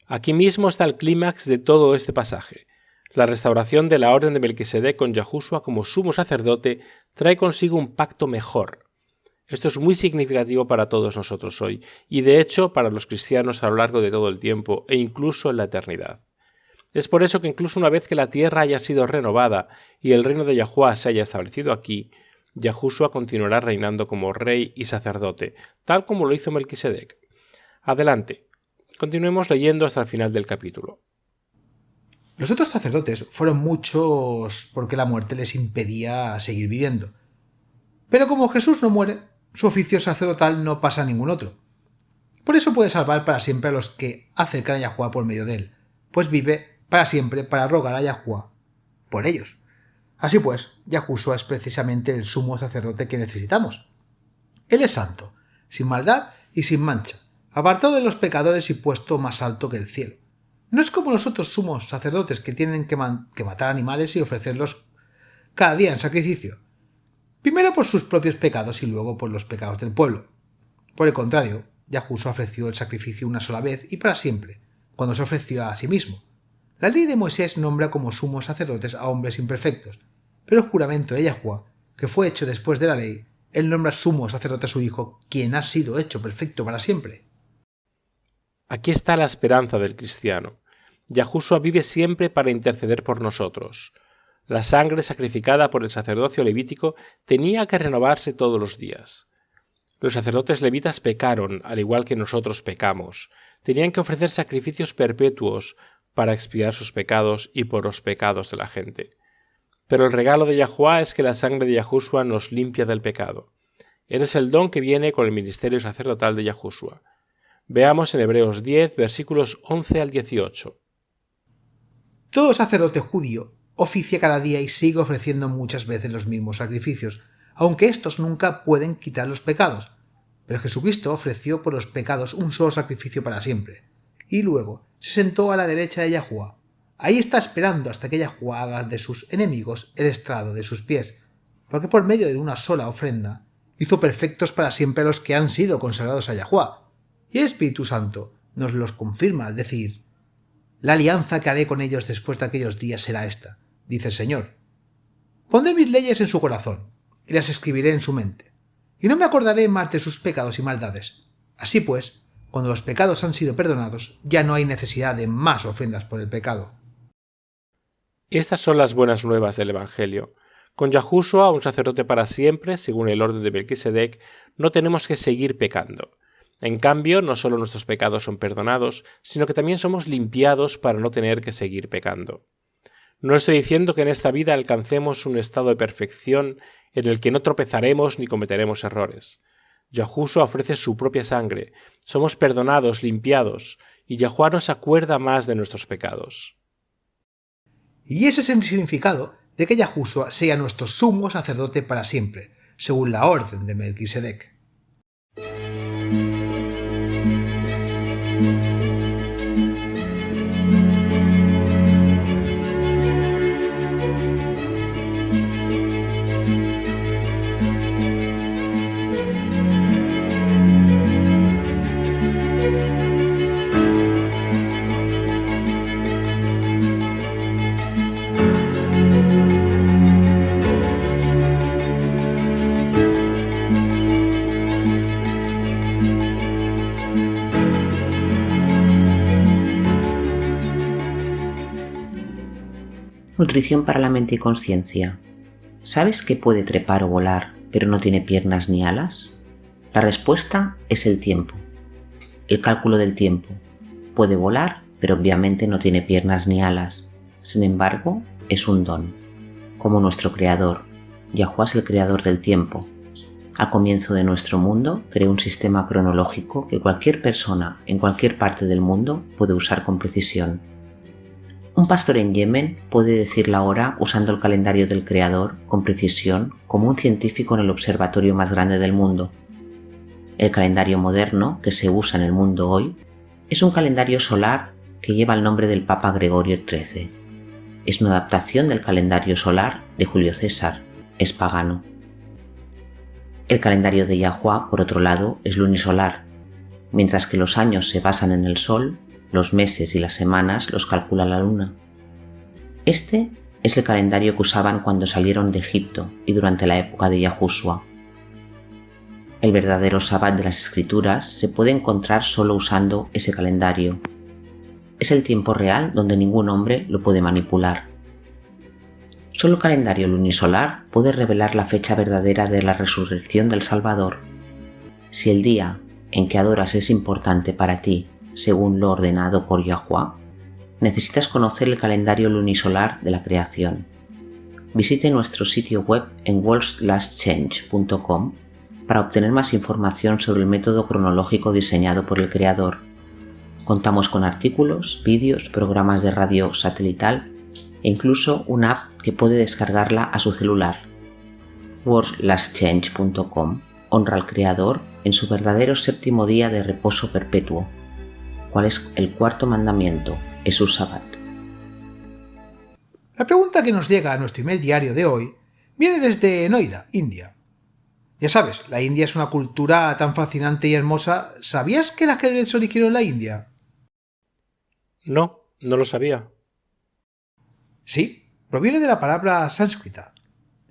Aquí mismo está el clímax de todo este pasaje. La restauración de la orden de Melquisedec con Yahushua como sumo sacerdote trae consigo un pacto mejor. Esto es muy significativo para todos nosotros hoy, y de hecho para los cristianos a lo largo de todo el tiempo e incluso en la eternidad. Es por eso que incluso una vez que la tierra haya sido renovada y el reino de Yahuwah se haya establecido aquí, Yahushua continuará reinando como rey y sacerdote, tal como lo hizo Melquisedec. Adelante, continuemos leyendo hasta el final del capítulo. Los otros sacerdotes fueron muchos porque la muerte les impedía seguir viviendo. Pero como Jesús no muere, su oficio sacerdotal no pasa a ningún otro. Por eso puede salvar para siempre a los que acercan a Yahuwah por medio de él, pues vive para siempre para rogar a Yahuwah por ellos. Así pues, Yahushua es precisamente el sumo sacerdote que necesitamos. Él es santo, sin maldad y sin mancha, apartado de los pecadores y puesto más alto que el cielo. No es como los otros sumos sacerdotes que tienen que matar animales y ofrecerlos cada día en sacrificio, primero por sus propios pecados y luego por los pecados del pueblo. Por el contrario, Yahushua ofreció el sacrificio una sola vez y para siempre, cuando se ofreció a sí mismo. La ley de Moisés nombra como sumos sacerdotes a hombres imperfectos, pero el juramento de Yahuwah, que fue hecho después de la ley, él nombra sumo sacerdote a su Hijo, quien ha sido hecho perfecto para siempre. Aquí está la esperanza del cristiano. Yahushua vive siempre para interceder por nosotros. La sangre sacrificada por el sacerdocio levítico tenía que renovarse todos los días. Los sacerdotes levitas pecaron, al igual que nosotros pecamos. Tenían que ofrecer sacrificios perpetuos para expiar sus pecados y por los pecados de la gente. Pero el regalo de Yahuwah es que la sangre de Yahushua nos limpia del pecado. Ese es el don que viene con el ministerio sacerdotal de Yahushua. Veamos en Hebreos 10, versículos 11 al 18. Todo sacerdote judío oficia cada día y sigue ofreciendo muchas veces los mismos sacrificios, aunque estos nunca pueden quitar los pecados. Pero Jesucristo ofreció por los pecados un solo sacrificio para siempre, y luego se sentó a la derecha de Yahuwah. Ahí está esperando hasta que Yahuwah haga de sus enemigos el estrado de sus pies, porque por medio de una sola ofrenda hizo perfectos para siempre a los que han sido consagrados a Yahuwah. Y el Espíritu Santo nos los confirma al decir: «La alianza que haré con ellos después de aquellos días será esta», dice el Señor. «Pondré mis leyes en su corazón, y las escribiré en su mente, y no me acordaré más de sus pecados y maldades. Así pues, cuando los pecados han sido perdonados, ya no hay necesidad de más ofrendas por el pecado». Estas son las buenas nuevas del Evangelio. Con Yahushua, un sacerdote para siempre, según el orden de Melquisedec, no tenemos que seguir pecando. En cambio, no solo nuestros pecados son perdonados, sino que también somos limpiados para no tener que seguir pecando. No estoy diciendo que en esta vida alcancemos un estado de perfección en el que no tropezaremos ni cometeremos errores. Yahushua ofrece su propia sangre, somos perdonados, limpiados, y Yahuwah no se acuerda más de nuestros pecados. Y ese es el significado de que Yahushua sea nuestro sumo sacerdote para siempre, según la orden de Melquisedec. Nutrición para la mente y conciencia. ¿Sabes que puede trepar o volar, pero no tiene piernas ni alas? La respuesta es el tiempo. El cálculo del tiempo. Puede volar, pero obviamente no tiene piernas ni alas. Sin embargo, es un don. Como nuestro creador. Yahuwah es el creador del tiempo. Al comienzo de nuestro mundo, creó un sistema cronológico que cualquier persona en cualquier parte del mundo puede usar con precisión. Un pastor en Yemen puede decir la hora usando el calendario del Creador con precisión como un científico en el observatorio más grande del mundo. El calendario moderno que se usa en el mundo hoy es un calendario solar que lleva el nombre del Papa Gregorio XIII. Es una adaptación del calendario solar de Julio César, es pagano. El calendario de Yahuwah, por otro lado, es lunisolar. Mientras que los años se basan en el sol, los meses y las semanas los calcula la luna. Este es el calendario que usaban cuando salieron de Egipto y durante la época de Yahushua. El verdadero Sabbat de las Escrituras se puede encontrar solo usando ese calendario. Es el tiempo real donde ningún hombre lo puede manipular. Solo el calendario lunisolar puede revelar la fecha verdadera de la resurrección del Salvador. Si el día en que adoras es importante para ti, según lo ordenado por Yahuwah, necesitas conocer el calendario lunisolar de la creación. Visite nuestro sitio web en worldslastchange.com para obtener más información sobre el método cronológico diseñado por el Creador. Contamos con artículos, vídeos, programas de radio satelital e incluso una app que puede descargarla a su celular. worldslastchange.com honra al Creador en su verdadero séptimo día de reposo perpetuo. ¿Cuál es el cuarto mandamiento? Es su Sabbat. La pregunta que nos llega a nuestro email diario de hoy viene desde Noida, India. Ya sabes, la India es una cultura tan fascinante y hermosa. ¿Sabías que el ajedrez se originó en la India? No, no lo sabía. Sí, proviene de la palabra sánscrita,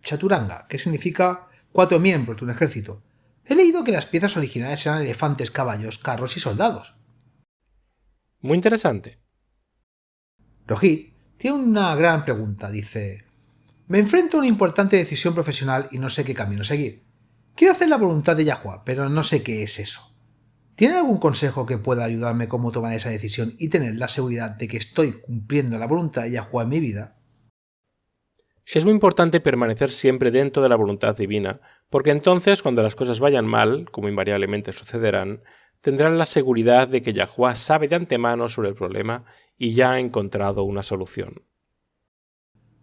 chaturanga, que significa 4 miembros de un ejército. He leído que las piezas originales eran elefantes, caballos, carros y soldados. Muy interesante. Rohit tiene una gran pregunta. Dice: me enfrento a una importante decisión profesional y no sé qué camino seguir. Quiero hacer la voluntad de Yahuwah, pero no sé qué es eso. ¿Tienen algún consejo que pueda ayudarme cómo tomar esa decisión y tener la seguridad de que estoy cumpliendo la voluntad de Yahuwah en mi vida? Es muy importante permanecer siempre dentro de la voluntad divina, porque entonces cuando las cosas vayan mal, como invariablemente sucederán, tendrán la seguridad de que Yahuwah sabe de antemano sobre el problema y ya ha encontrado una solución.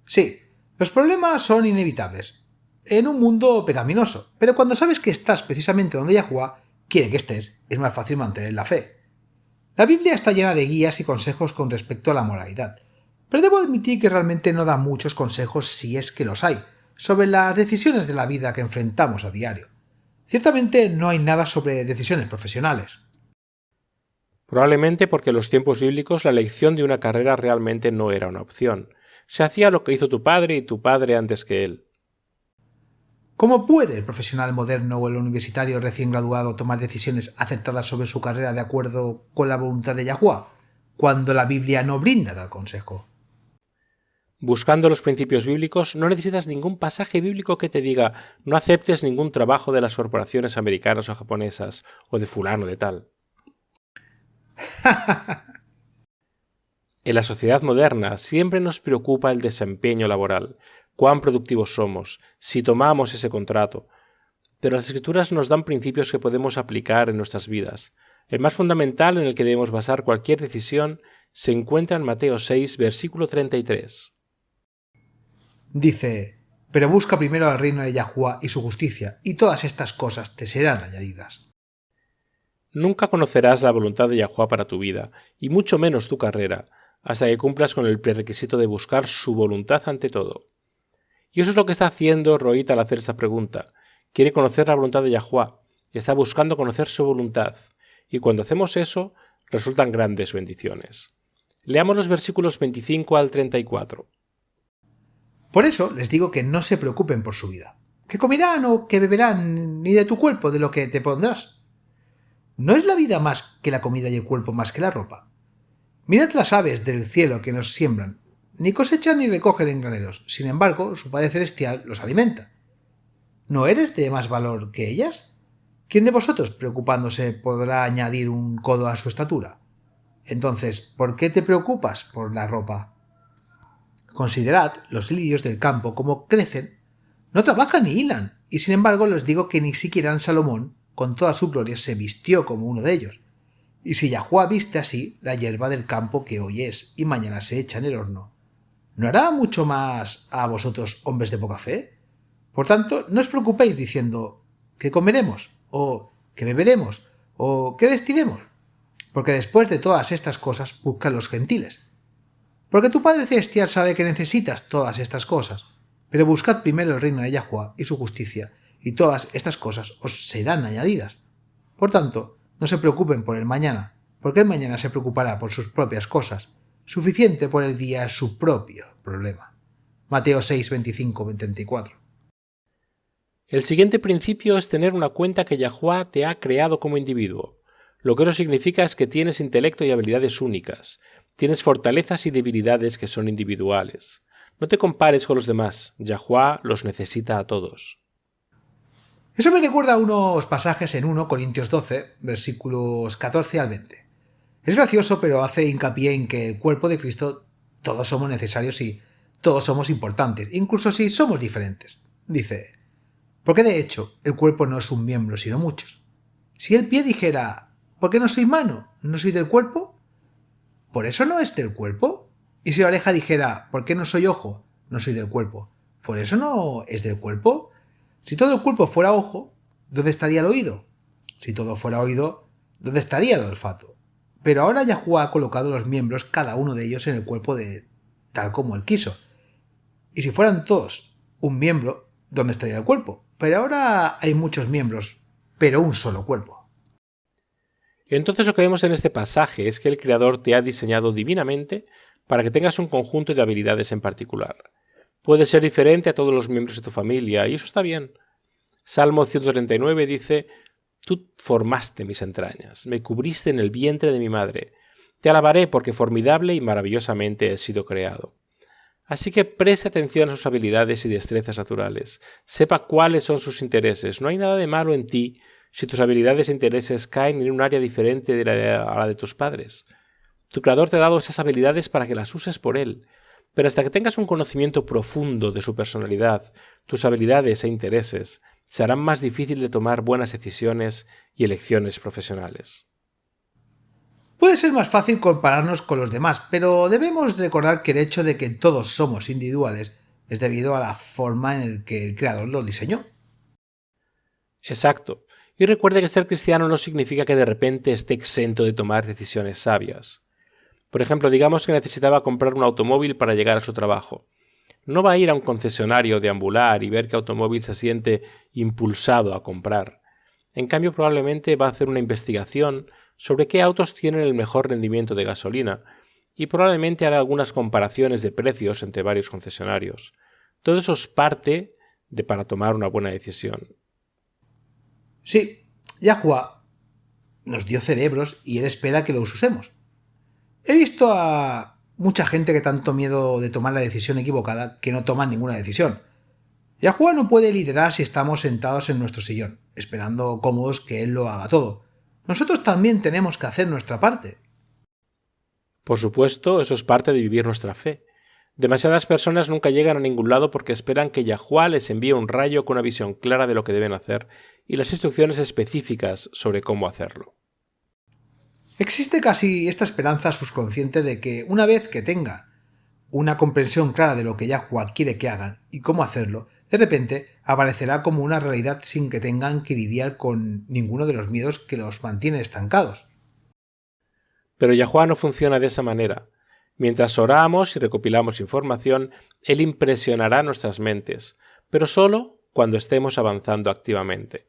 Sí, los problemas son inevitables en un mundo pecaminoso, pero cuando sabes que estás precisamente donde Yahuwah quiere que estés, es más fácil mantener la fe. La Biblia está llena de guías y consejos con respecto a la moralidad, pero debo admitir que realmente no da muchos consejos, si es que los hay, sobre las decisiones de la vida que enfrentamos a diario. Ciertamente no hay nada sobre decisiones profesionales. Probablemente porque en los tiempos bíblicos la elección de una carrera realmente no era una opción. Se hacía lo que hizo tu padre y tu padre antes que él. ¿Cómo puede el profesional moderno o el universitario recién graduado tomar decisiones acertadas sobre su carrera de acuerdo con la voluntad de Yahuwah, cuando la Biblia no brinda tal consejo? Buscando los principios bíblicos, no necesitas ningún pasaje bíblico que te diga no aceptes ningún trabajo de las corporaciones americanas o japonesas, o de fulano de tal. En la sociedad moderna siempre nos preocupa el desempeño laboral, cuán productivos somos, si tomamos ese contrato. Pero las Escrituras nos dan principios que podemos aplicar en nuestras vidas. El más fundamental en el que debemos basar cualquier decisión se encuentra en Mateo 6, versículo 33. Dice: pero busca primero el reino de Yahuwah y su justicia, y todas estas cosas te serán añadidas. Nunca conocerás la voluntad de Yahuwah para tu vida, y mucho menos tu carrera, hasta que cumplas con el prerequisito de buscar su voluntad ante todo. Y eso es lo que está haciendo Rohit al hacer esta pregunta. Quiere conocer la voluntad de Yahuwah, y está buscando conocer su voluntad. Y cuando hacemos eso, resultan grandes bendiciones. Leamos los versículos 25 al 34. Por eso les digo que no se preocupen por su vida, qué comerán o qué beberán, ni de tu cuerpo, de lo que te pondrás. ¿No es la vida más que la comida y el cuerpo más que la ropa? Mirad las aves del cielo que nos siembran, ni cosechan ni recogen en graneros, sin embargo su Padre Celestial los alimenta. ¿No eres de más valor que ellas? ¿Quién de vosotros, preocupándose, podrá añadir un codo a su estatura? Entonces, ¿por qué te preocupas por la ropa? Considerad los lirios del campo como crecen. No trabajan ni hilan, y sin embargo les digo que ni siquiera Salomón, con toda su gloria, se vistió como uno de ellos. Y si Yahuwah viste así la hierba del campo que hoy es y mañana se echa en el horno, ¿no hará mucho más a vosotros, hombres de poca fe? Por tanto, no os preocupéis diciendo ¿qué comeremos? ¿O qué beberemos? ¿O qué vestiremos? Porque después de todas estas cosas buscan los gentiles. Porque tu Padre Celestial sabe que necesitas todas estas cosas, pero buscad primero el reino de Yahuwah y su justicia, y todas estas cosas os serán añadidas. Por tanto, no se preocupen por el mañana, porque el mañana se preocupará por sus propias cosas. Suficiente por el día es su propio problema. Mateo 6, 25-34. El siguiente principio es tener una cuenta que Yahuwah te ha creado como individuo. Lo que eso significa es que tienes intelecto y habilidades únicas. Tienes fortalezas y debilidades que son individuales. No te compares con los demás. Yahuwah los necesita a todos. Eso me recuerda a unos pasajes en 1 Corintios 12, versículos 14 al 20. Es gracioso, pero hace hincapié en que el cuerpo de Cristo todos somos necesarios y todos somos importantes, incluso si somos diferentes. Dice, porque de hecho el cuerpo no es un miembro, sino muchos. Si el pie dijera, ¿por qué no soy mano? ¿No soy del cuerpo? ¿Por eso no es del cuerpo? Y si la oreja dijera, ¿por qué no soy ojo? No soy del cuerpo. ¿Por eso no es del cuerpo? Si todo el cuerpo fuera ojo, ¿dónde estaría el oído? Si todo fuera oído, ¿dónde estaría el olfato? Pero ahora Yahuwah ha colocado los miembros, cada uno de ellos, en el cuerpo de tal como él quiso. Y si fueran todos un miembro, ¿dónde estaría el cuerpo? Pero ahora hay muchos miembros, pero un solo cuerpo. Entonces lo que vemos en este pasaje es que el Creador te ha diseñado divinamente para que tengas un conjunto de habilidades en particular. Puedes ser diferente a todos los miembros de tu familia, y eso está bien. Salmo 139 dice, «Tú formaste mis entrañas, me cubriste en el vientre de mi madre. Te alabaré porque formidable y maravillosamente he sido creado». Así que preste atención a sus habilidades y destrezas naturales. Sepa cuáles son sus intereses. No hay nada de malo en ti si tus habilidades e intereses caen en un área diferente a la de tus padres. Tu Creador te ha dado esas habilidades para que las uses por Él. Pero hasta que tengas un conocimiento profundo de su personalidad, tus habilidades e intereses, será más difícil de tomar buenas decisiones y elecciones profesionales. Puede ser más fácil compararnos con los demás, pero debemos recordar que el hecho de que todos somos individuales es debido a la forma en la que el Creador los diseñó. Exacto. Y recuerde que ser cristiano no significa que de repente esté exento de tomar decisiones sabias. Por ejemplo, digamos que necesitaba comprar un automóvil para llegar a su trabajo. No va a ir a un concesionario, deambular y ver qué automóvil se siente impulsado a comprar. En cambio, probablemente va a hacer una investigación sobre qué autos tienen el mejor rendimiento de gasolina y probablemente hará algunas comparaciones de precios entre varios concesionarios. Todo eso es parte para tomar una buena decisión. Sí, Yahuwah nos dio cerebros y Él espera que los usemos. He visto a mucha gente que tanto miedo de tomar la decisión equivocada que no toman ninguna decisión. Yahuwah no puede liderar si estamos sentados en nuestro sillón, esperando cómodos que Él lo haga todo. Nosotros también tenemos que hacer nuestra parte. Por supuesto, eso es parte de vivir nuestra fe. Demasiadas personas nunca llegan a ningún lado porque esperan que Yahuwah les envíe un rayo con una visión clara de lo que deben hacer y las instrucciones específicas sobre cómo hacerlo. Existe casi esta esperanza subconsciente de que una vez que tengan una comprensión clara de lo que Yahuwah quiere que hagan y cómo hacerlo, de repente aparecerá como una realidad sin que tengan que lidiar con ninguno de los miedos que los mantienen estancados. Pero Yahuwah no funciona de esa manera. Mientras oramos y recopilamos información, Él impresionará nuestras mentes, pero solo cuando estemos avanzando activamente.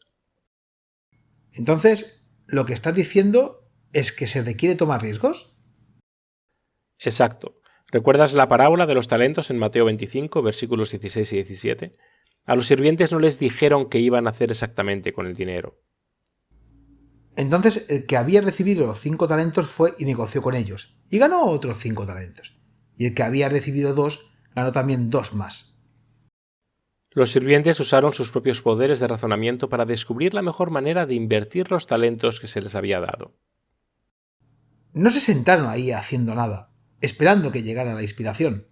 Entonces, ¿lo que estás diciendo es que se requiere tomar riesgos? Exacto. ¿Recuerdas la parábola de los talentos en Mateo 25, versículos 16 y 17? A los sirvientes no les dijeron qué iban a hacer exactamente con el dinero. Entonces el que había recibido los 5 talentos fue y negoció con ellos, y ganó otros 5 talentos. Y el que había recibido 2 ganó también 2 más. Los sirvientes usaron sus propios poderes de razonamiento para descubrir la mejor manera de invertir los talentos que se les había dado. No se sentaron ahí haciendo nada, esperando que llegara la inspiración.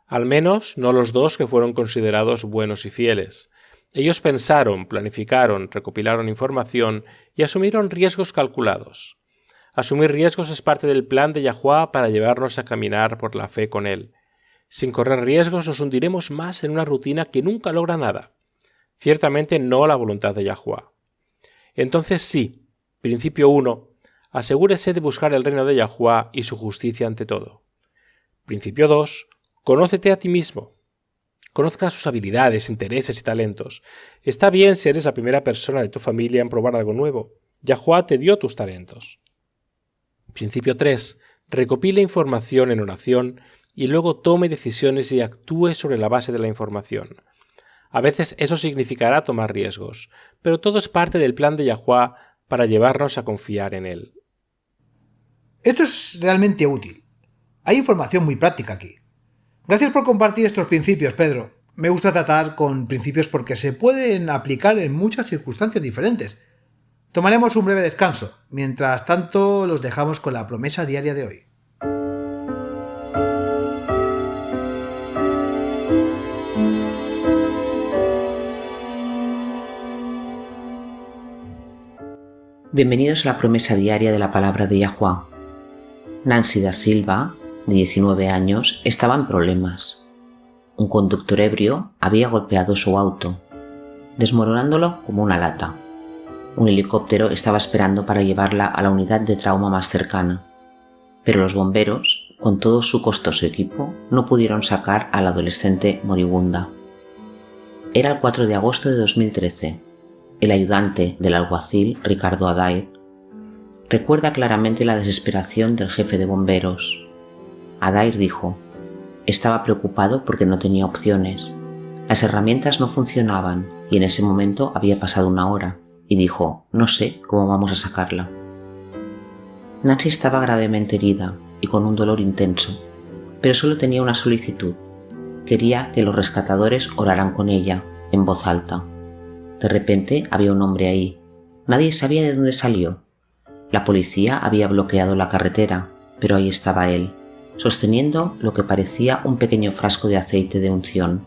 Al menos no los 2 que fueron considerados buenos y fieles. Ellos pensaron, planificaron, recopilaron información y asumieron riesgos calculados. Asumir riesgos es parte del plan de Yahuwah para llevarnos a caminar por la fe con Él. Sin correr riesgos nos hundiremos más en una rutina que nunca logra nada. Ciertamente no la voluntad de Yahuwah. Entonces sí, principio 1, asegúrese de buscar el reino de Yahuwah y su justicia ante todo. Principio 2, conócete a ti mismo. Conozca sus habilidades, intereses y talentos. Está bien si eres la primera persona de tu familia en probar algo nuevo. Yahuwah te dio tus talentos. Principio 3. Recopile información en oración y luego tome decisiones y actúe sobre la base de la información. A veces eso significará tomar riesgos, pero todo es parte del plan de Yahuwah para llevarnos a confiar en él. Esto es realmente útil. Hay información muy práctica aquí. Gracias por compartir estos principios, Pedro. Me gusta tratar con principios porque se pueden aplicar en muchas circunstancias diferentes. Tomaremos un breve descanso. Mientras tanto, los dejamos con la promesa diaria de hoy. Bienvenidos a la promesa diaria de la palabra de Yahuwah. Nancy da Silva, de 19 años, estaba en problemas. Un conductor ebrio había golpeado su auto, desmoronándolo como una lata. Un helicóptero estaba esperando para llevarla a la unidad de trauma más cercana, pero los bomberos, con todo su costoso equipo, no pudieron sacar a la adolescente moribunda. Era el 4 de agosto de 2013. El ayudante del alguacil, Ricardo Adair, recuerda claramente la desesperación del jefe de bomberos. Adair dijo: estaba preocupado porque no tenía opciones. Las herramientas no funcionaban y en ese momento había pasado una hora, y dijo: no sé cómo vamos a sacarla. Nancy estaba gravemente herida y con un dolor intenso, pero solo tenía una solicitud. Quería que los rescatadores oraran con ella, en voz alta. De repente había un hombre ahí. Nadie sabía de dónde salió. La policía había bloqueado la carretera, pero ahí estaba él, sosteniendo lo que parecía un pequeño frasco de aceite de unción.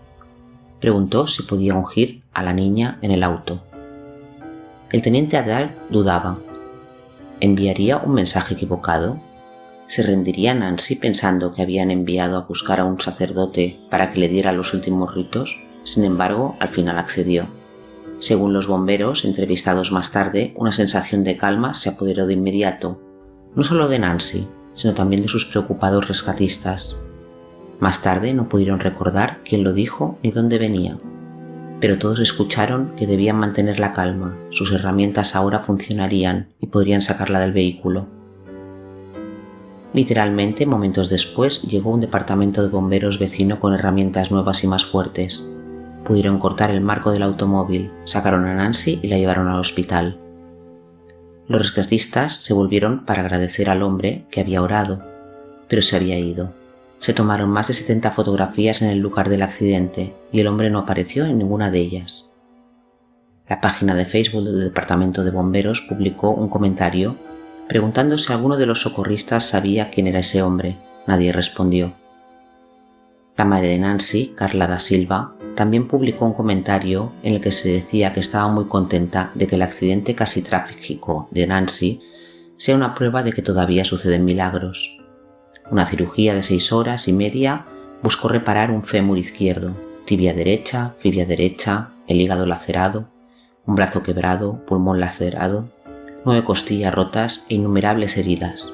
Preguntó si podía ungir a la niña en el auto. El teniente Adair dudaba. ¿Enviaría un mensaje equivocado? ¿Se rendiría Nancy pensando que habían enviado a buscar a un sacerdote para que le diera los últimos ritos? Sin embargo, al final accedió. Según los bomberos, entrevistados más tarde, una sensación de calma se apoderó de inmediato, no solo de Nancy, sino también de sus preocupados rescatistas. Más tarde no pudieron recordar quién lo dijo ni dónde venía, pero todos escucharon que debían mantener la calma, sus herramientas ahora funcionarían y podrían sacarla del vehículo. Literalmente, momentos después, llegó un departamento de bomberos vecino con herramientas nuevas y más fuertes. Pudieron cortar el marco del automóvil, sacaron a Nancy y la llevaron al hospital. Los rescatistas se volvieron para agradecer al hombre que había orado, pero se había ido. Se tomaron más de 70 fotografías en el lugar del accidente y el hombre no apareció en ninguna de ellas. La página de Facebook del Departamento de Bomberos publicó un comentario preguntando si alguno de los socorristas sabía quién era ese hombre. Nadie respondió. La madre de Nancy, Carla da Silva, también publicó un comentario en el que se decía que estaba muy contenta de que el accidente casi trágico de Nancy sea una prueba de que todavía suceden milagros. Una cirugía de 6 horas y media buscó reparar un fémur izquierdo, tibia derecha, el hígado lacerado, un brazo quebrado, pulmón lacerado, 9 costillas rotas e innumerables heridas.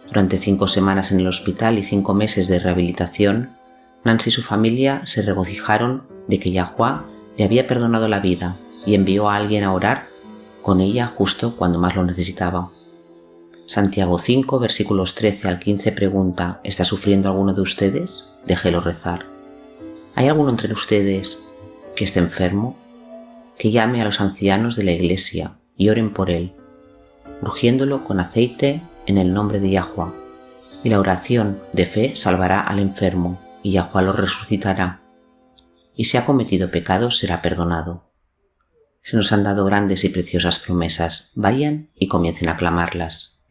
Durante 5 semanas en el hospital y 5 meses de rehabilitación, Nancy y su familia se regocijaron de que Yahuwah le había perdonado la vida y envió a alguien a orar con ella justo cuando más lo necesitaba. Santiago 5, versículos 13 al 15 pregunta: ¿está sufriendo alguno de ustedes? Déjelo rezar. ¿Hay alguno entre ustedes que esté enfermo? Que llame a los ancianos de la iglesia y oren por él, ungiéndolo con aceite en el nombre de Yahuwah. Y la oración de fe salvará al enfermo, y Yahuwah lo resucitará. Y si ha cometido pecados, será perdonado. Se nos han dado grandes y preciosas promesas. Vayan y comiencen a clamarlas.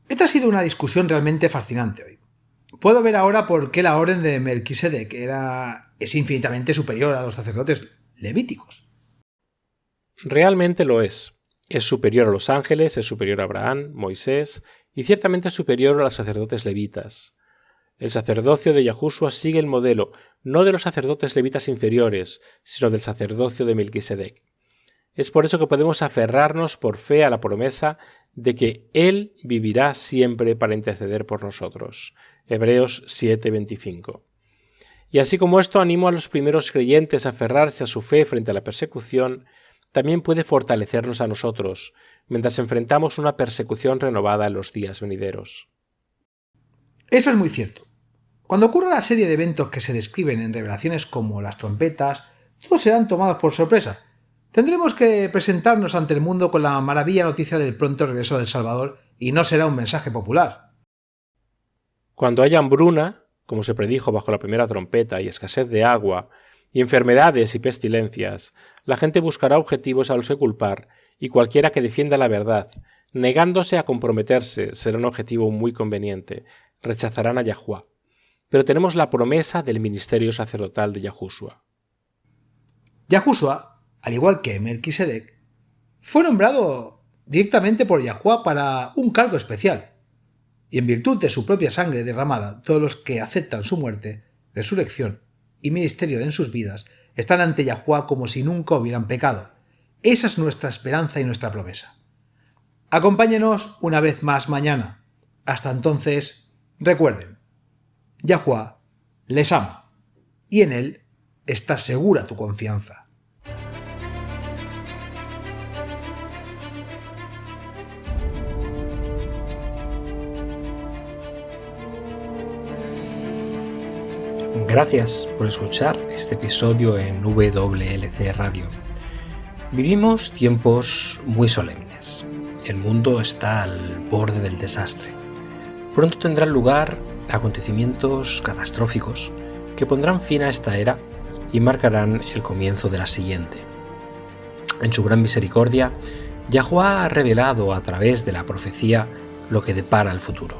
Esta ha sido una discusión realmente fascinante hoy. Puedo ver ahora por qué la orden de Melquisedec es infinitamente superior a los sacerdotes levíticos. Realmente lo es. Es superior a los ángeles, es superior a Abraham, Moisés y ciertamente es superior a los sacerdotes levitas. El sacerdocio de Yahushua sigue el modelo no de los sacerdotes levitas inferiores, sino del sacerdocio de Melquisedec. Es por eso que podemos aferrarnos por fe a la promesa de que Él vivirá siempre para interceder por nosotros. Hebreos 7:25. Y así como esto animó a los primeros creyentes a aferrarse a su fe frente a la persecución, también puede fortalecernos a nosotros, mientras enfrentamos una persecución renovada en los días venideros. Eso es muy cierto. Cuando ocurra la serie de eventos que se describen en revelaciones como las trompetas, todos serán tomados por sorpresa. Tendremos que presentarnos ante el mundo con la maravilla noticia del pronto regreso del Salvador y no será un mensaje popular. Cuando haya hambruna, como se predijo bajo la primera trompeta, y escasez de agua, y enfermedades y pestilencias, la gente buscará objetivos a los que culpar, y cualquiera que defienda la verdad, negándose a comprometerse, será un objetivo muy conveniente. Rechazarán a Yahuwá. Pero tenemos la promesa del ministerio sacerdotal de Yahushua. Yahushua, al igual que Melquisedec, fue nombrado directamente por Yahuwá para un cargo especial, y en virtud de su propia sangre derramada, todos los que aceptan su muerte, resurrección y ministerio en sus vidas están ante Yahuwá como si nunca hubieran pecado. Esa es nuestra esperanza y nuestra promesa. Acompáñenos una vez más mañana. Hasta entonces, recuerden, Yahuwá les ama, y en él está segura tu confianza. Gracias por escuchar este episodio en WLC Radio. Vivimos tiempos muy solemnes. El mundo está al borde del desastre. Pronto tendrán lugar acontecimientos catastróficos que pondrán fin a esta era y marcarán el comienzo de la siguiente. En su gran misericordia, Yahuwá ha revelado a través de la profecía lo que depara el futuro.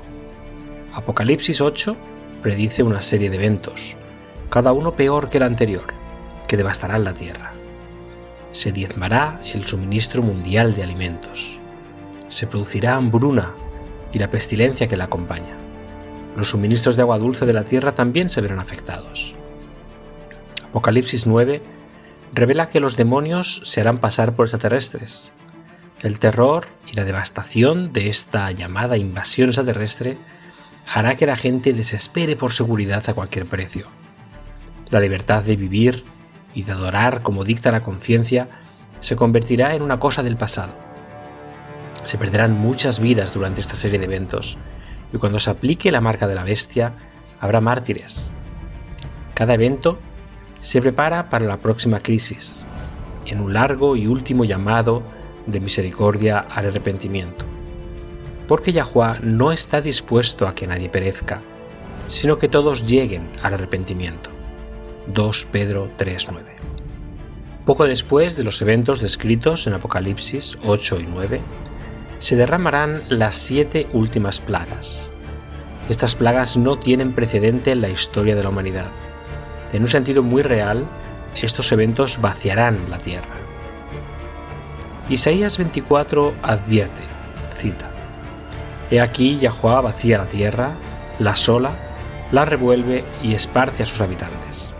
Apocalipsis 8 predice una serie de eventos, cada uno peor que el anterior, que devastarán la tierra. Se diezmará el suministro mundial de alimentos. Se producirá hambruna y la pestilencia que la acompaña. Los suministros de agua dulce de la tierra también se verán afectados. Apocalipsis 9 revela que los demonios se harán pasar por extraterrestres. El terror y la devastación de esta llamada invasión extraterrestre hará que la gente desespere por seguridad a cualquier precio. La libertad de vivir y de adorar como dicta la conciencia se convertirá en una cosa del pasado. Se perderán muchas vidas durante esta serie de eventos, y cuando se aplique la marca de la bestia, habrá mártires. Cada evento se prepara para la próxima crisis, en un largo y último llamado de misericordia al arrepentimiento. Porque Yahuwá no está dispuesto a que nadie perezca, sino que todos lleguen al arrepentimiento. 2 Pedro 3:9. Poco después de los eventos descritos en Apocalipsis 8 y 9, se derramarán las 7 últimas plagas. Estas plagas no tienen precedente en la historia de la humanidad. En un sentido muy real, estos eventos vaciarán la tierra. Isaías 24 advierte, cita: He aquí Yahuwá vacía la tierra, la asola, la revuelve y esparce a sus habitantes.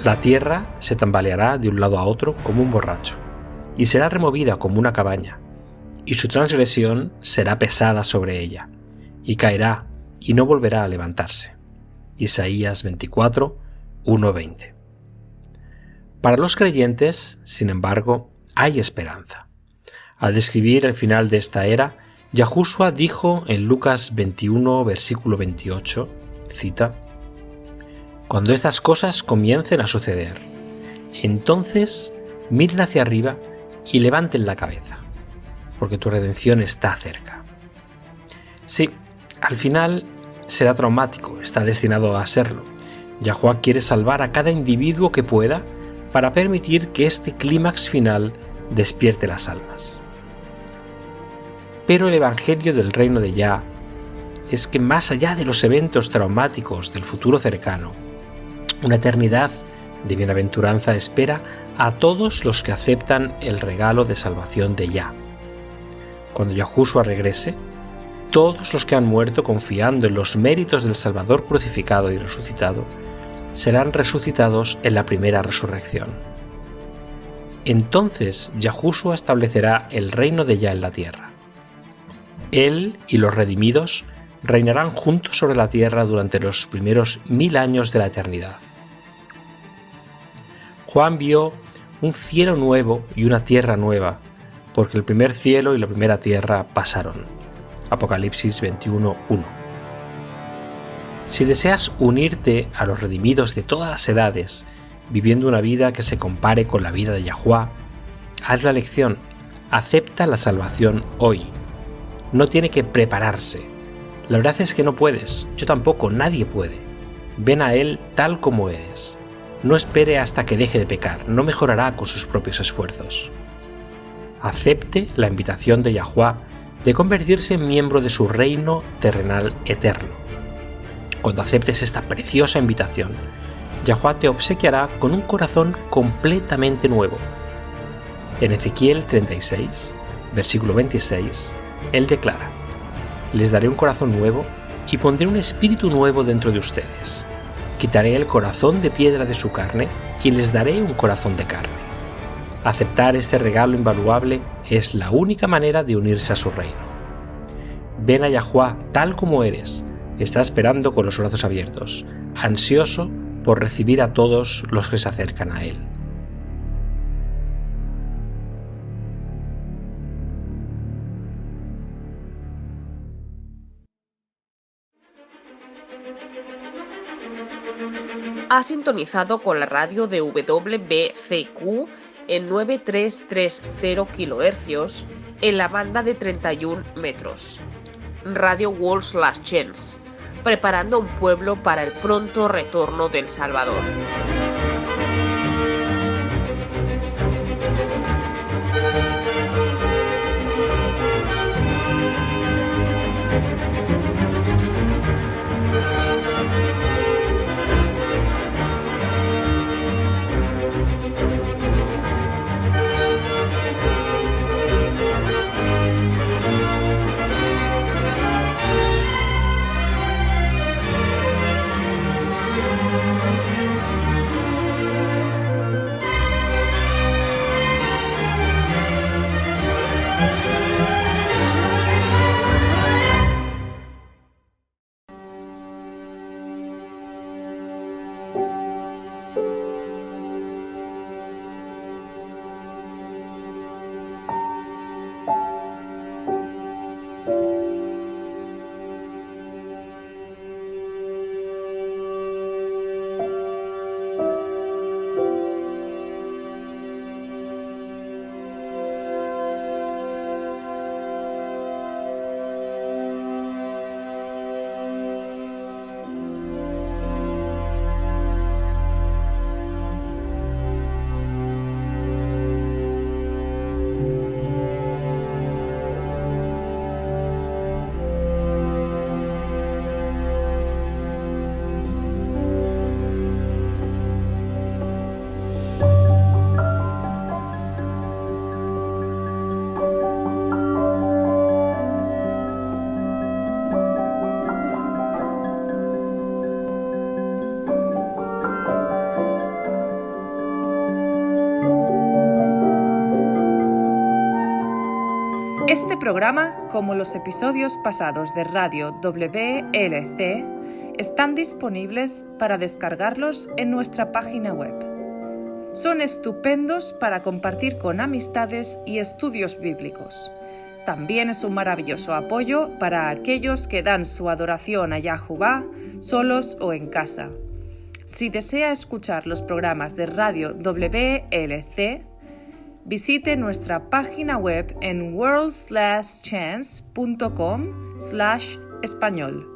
La tierra se tambaleará de un lado a otro como un borracho, y será removida como una cabaña, y su transgresión será pesada sobre ella, y caerá y no volverá a levantarse. Isaías 24, 1-20. Para los creyentes, sin embargo, hay esperanza. Al describir el final de esta era, Yahushua dijo en Lucas 21, versículo 28, cita: Cuando estas cosas comiencen a suceder, entonces miren hacia arriba y levanten la cabeza, porque tu redención está cerca. Sí, al final será traumático, está destinado a serlo. Yahuwá quiere salvar a cada individuo que pueda para permitir que este clímax final despierte las almas. Pero el evangelio del reino de Yah es que más allá de los eventos traumáticos del futuro cercano, una eternidad de bienaventuranza espera a todos los que aceptan el regalo de salvación de Yah. Cuando Yahushua regrese, todos los que han muerto confiando en los méritos del Salvador crucificado y resucitado serán resucitados en la primera resurrección. Entonces Yahushua establecerá el reino de Yah en la tierra. Él y los redimidos reinarán juntos sobre la tierra durante los primeros 1000 años de la eternidad. Juan vio un cielo nuevo y una tierra nueva, porque el primer cielo y la primera tierra pasaron. Apocalipsis 21:1. Si deseas unirte a los redimidos de todas las edades, viviendo una vida que se compare con la vida de Yahuwah, haz la elección, acepta la salvación hoy. No tiene que prepararse. La verdad es que no puedes, yo tampoco, nadie puede. Ven a Él tal como eres. No espere hasta que deje de pecar, no mejorará con sus propios esfuerzos. Acepte la invitación de Yahuwah de convertirse en miembro de su reino terrenal eterno. Cuando aceptes esta preciosa invitación, Yahuwah te obsequiará con un corazón completamente nuevo. En Ezequiel 36, versículo 26, Él declara: les daré un corazón nuevo y pondré un espíritu nuevo dentro de ustedes. Quitaré el corazón de piedra de su carne y les daré un corazón de carne. Aceptar este regalo invaluable es la única manera de unirse a su reino. Ven a Yahuwah tal como eres. Está esperando con los brazos abiertos, ansioso por recibir a todos los que se acercan a Él. Ha sintonizado con la radio de WBCQ en 9330 kHz en la banda de 31 metros. Radio World Last Chance, preparando un pueblo para el pronto retorno del Salvador. Este programa, como los episodios pasados de Radio WLC, están disponibles para descargarlos en nuestra página web. Son estupendos para compartir con amistades y estudios bíblicos. También es un maravilloso apoyo para aquellos que dan su adoración a Yahuwah solos o en casa. Si desea escuchar los programas de Radio WLC, visite nuestra página web en worldslastchance.com/español.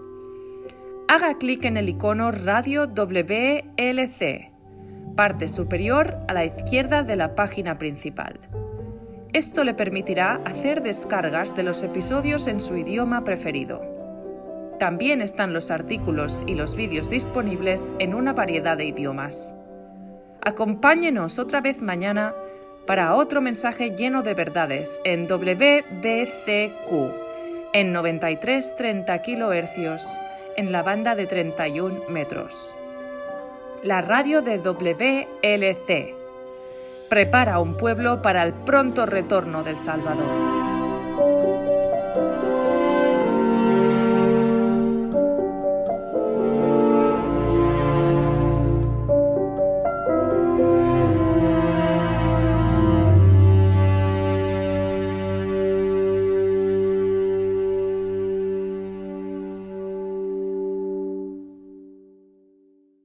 Haga clic en el icono Radio WLC, parte superior a la izquierda de la página principal. Esto le permitirá hacer descargas de los episodios en su idioma preferido. También están los artículos y los vídeos disponibles en una variedad de idiomas. Acompáñenos otra vez mañana para otro mensaje lleno de verdades en WBCQ, en 9330 kHz, en la banda de 31 metros. La radio de WLC prepara un pueblo para el pronto retorno del Salvador.